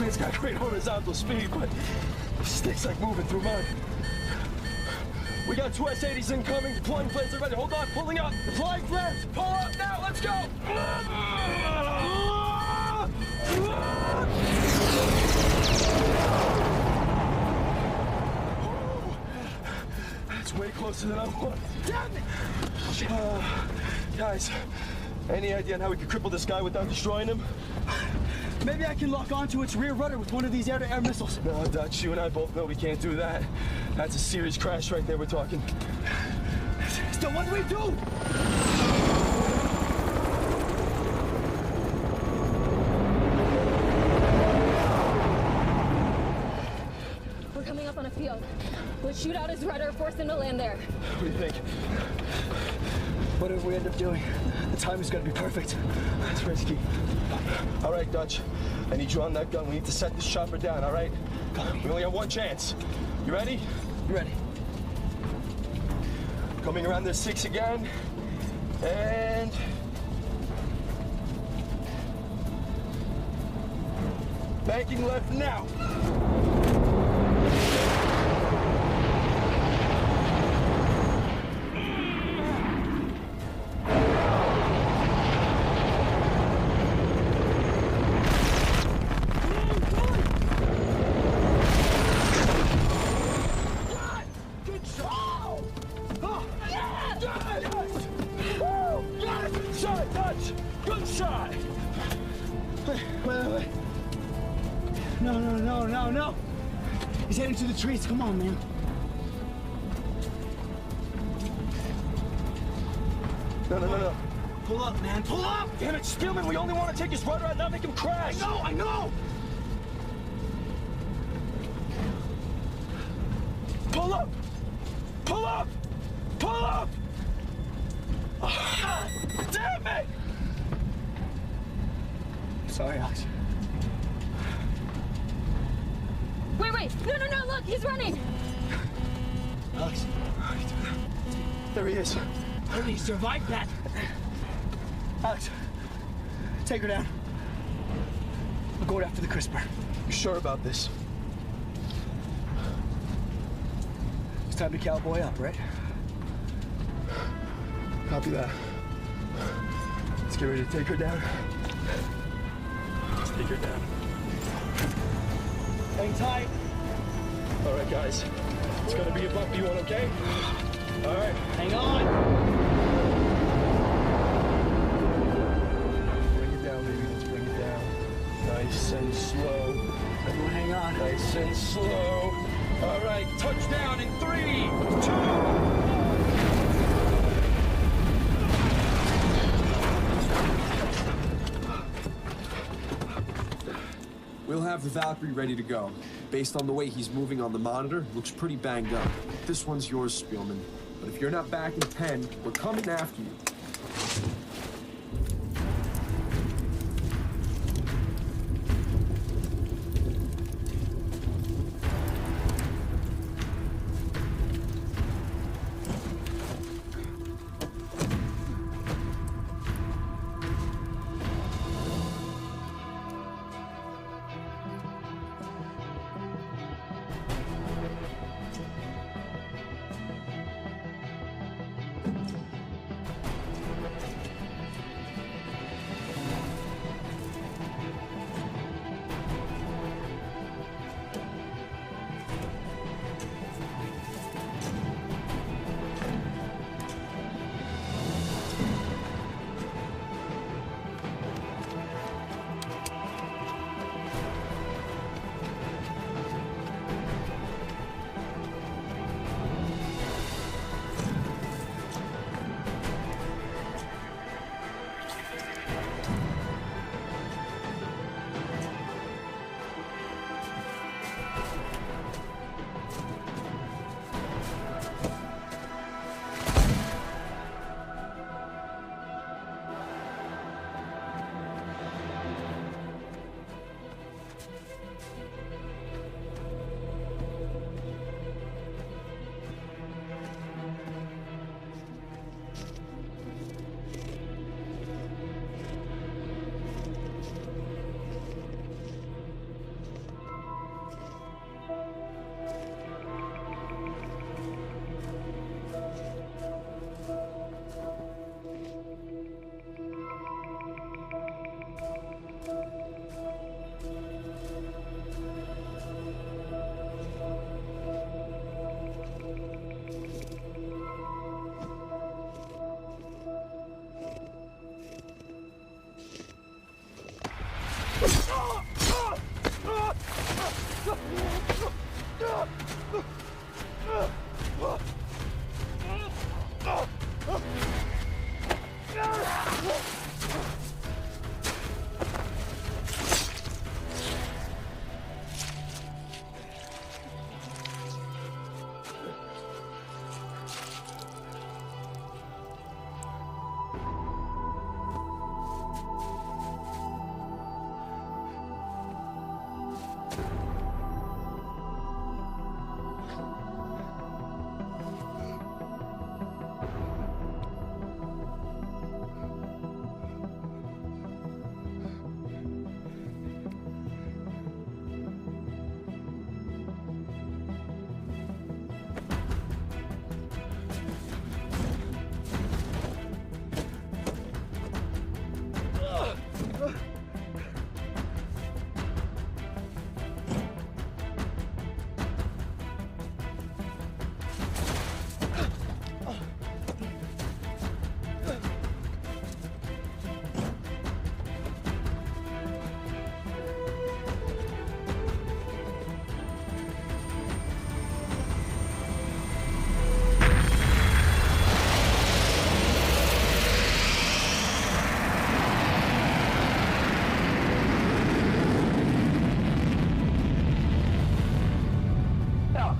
It's got great horizontal speed, but it sticks like moving through mud. We got two S-80s incoming, deploying flares, ready. Hold on, pulling up, deploying flares. Pull up now, let's go! That's way closer than I want. Damn it! Guys, any idea on how we could cripple this guy without destroying him? Maybe I can lock onto its rear rudder with one of these air-to-air missiles. No, Dutch, you and I both know we can't do that. That's a serious crash right there we're talking. So what do we do? We're coming up on a field. Let's shoot out his rudder, force him to land there. What do you think? Whatever we end up doing, the time is gonna be perfect. That's risky. All right, Dutch. I need you on that gun. We need to set this chopper down, all right? We only have one chance. You ready? You ready? Coming around the 6 again. And... banking left now. No. He's heading to the trees. Come on, man. No. Pull up, man. Pull up! Damn it, Spielman, we only want to take his rudder out, not make him crash. I know! Pull up! Pull up! Pull up! Damn it! Sorry, Alex. Wait! No! Look, he's running! Alex. There he is. How did he survive that? Alex, take her down. We're going after the CRISPR. You sure about this? It's time to cowboy up, right? Copy that. Let's get ready to take her down. Let's take her down. Hang tight. All right, guys. It's gonna be a bumpy one, okay? All right. Hang on. Nice and slow. Everyone hang on. Nice and slow. All right, touchdown in 3, 2. We'll have the Valkyrie ready to go. Based on the way he's moving on the monitor, looks pretty banged up. This one's yours, Spielman. But if you're not back in 10, we're coming after you.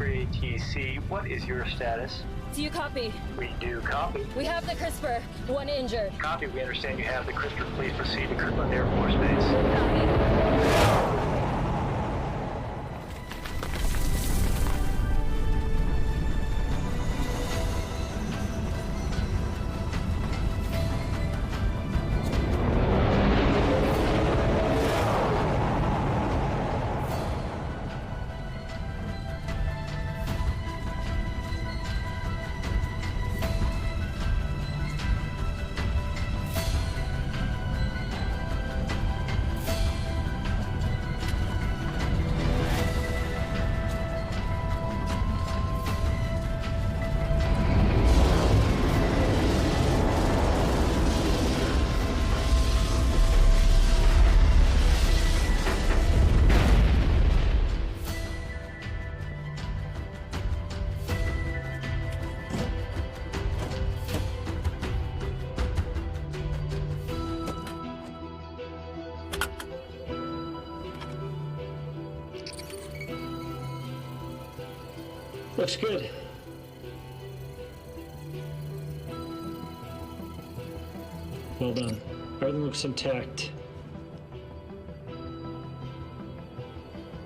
ATC, what is your status? Do you copy? We do copy. We have the CRISPR. One injured. Copy. We understand you have the CRISPR. Please proceed to Kirtland Air Force Base. Looks good. Well done. Everything looks intact.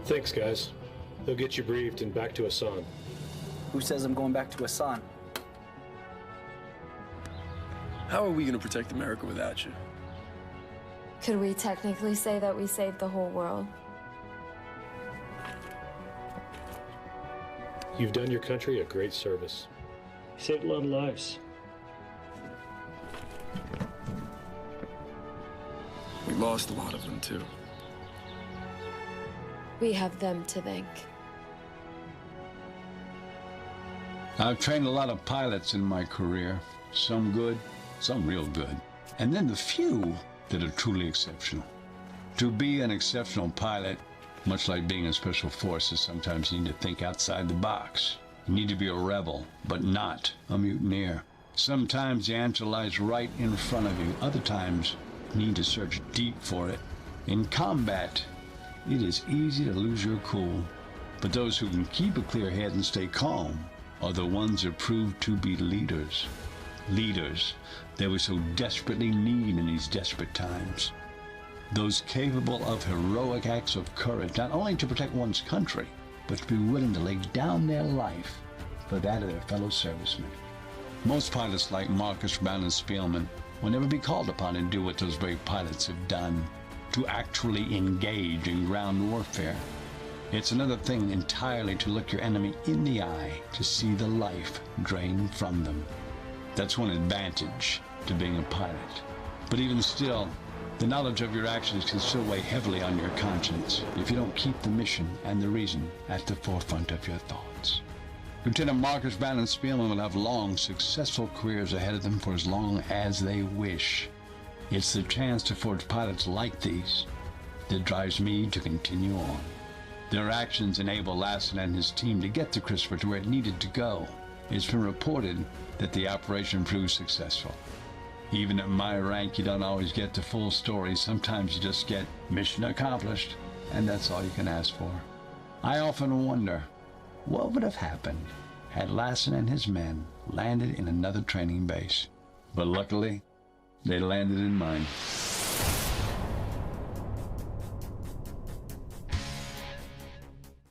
Thanks, guys. They'll get you briefed and back to Hassan. Who says I'm going back to Hassan? How are we gonna protect America without you? Could we technically say that we saved the whole world? You've done your country a great service. You saved a lot of lives. We lost a lot of them, too. We have them to thank. I've trained a lot of pilots in my career. Some good, some real good. And then the few that are truly exceptional. To be an exceptional pilot, much like being in special forces, sometimes you need to think outside the box. You need to be a rebel, but not a mutineer. Sometimes the answer lies right in front of you. Other times, you need to search deep for it. In combat, it is easy to lose your cool, but those who can keep a clear head and stay calm are the ones that prove to be leaders. Leaders that we so desperately need in these desperate times. Those capable of heroic acts of courage, not only to protect one's country, but to be willing to lay down their life for that of their fellow servicemen. Most pilots like Marcus, Brown, and Spielman will never be called upon to do what those brave pilots have done, to actually engage in ground warfare. It's another thing entirely to look your enemy in the eye to see the life drained from them. That's one advantage to being a pilot. But even still, the knowledge of your actions can still weigh heavily on your conscience if you don't keep the mission and the reason at the forefront of your thoughts. Lieutenant Marcus, Brown, and Spielman will have long, successful careers ahead of them for as long as they wish. It's the chance to forge pilots like these that drives me to continue on. Their actions enable Lassen and his team to get the Christopher to where it needed to go. It's been reported that the operation proved successful. Even at my rank, you don't always get the full story. Sometimes you just get mission accomplished, and that's all you can ask for. I often wonder, what would have happened had Lassen and his men landed in another training base? But luckily, they landed in mine.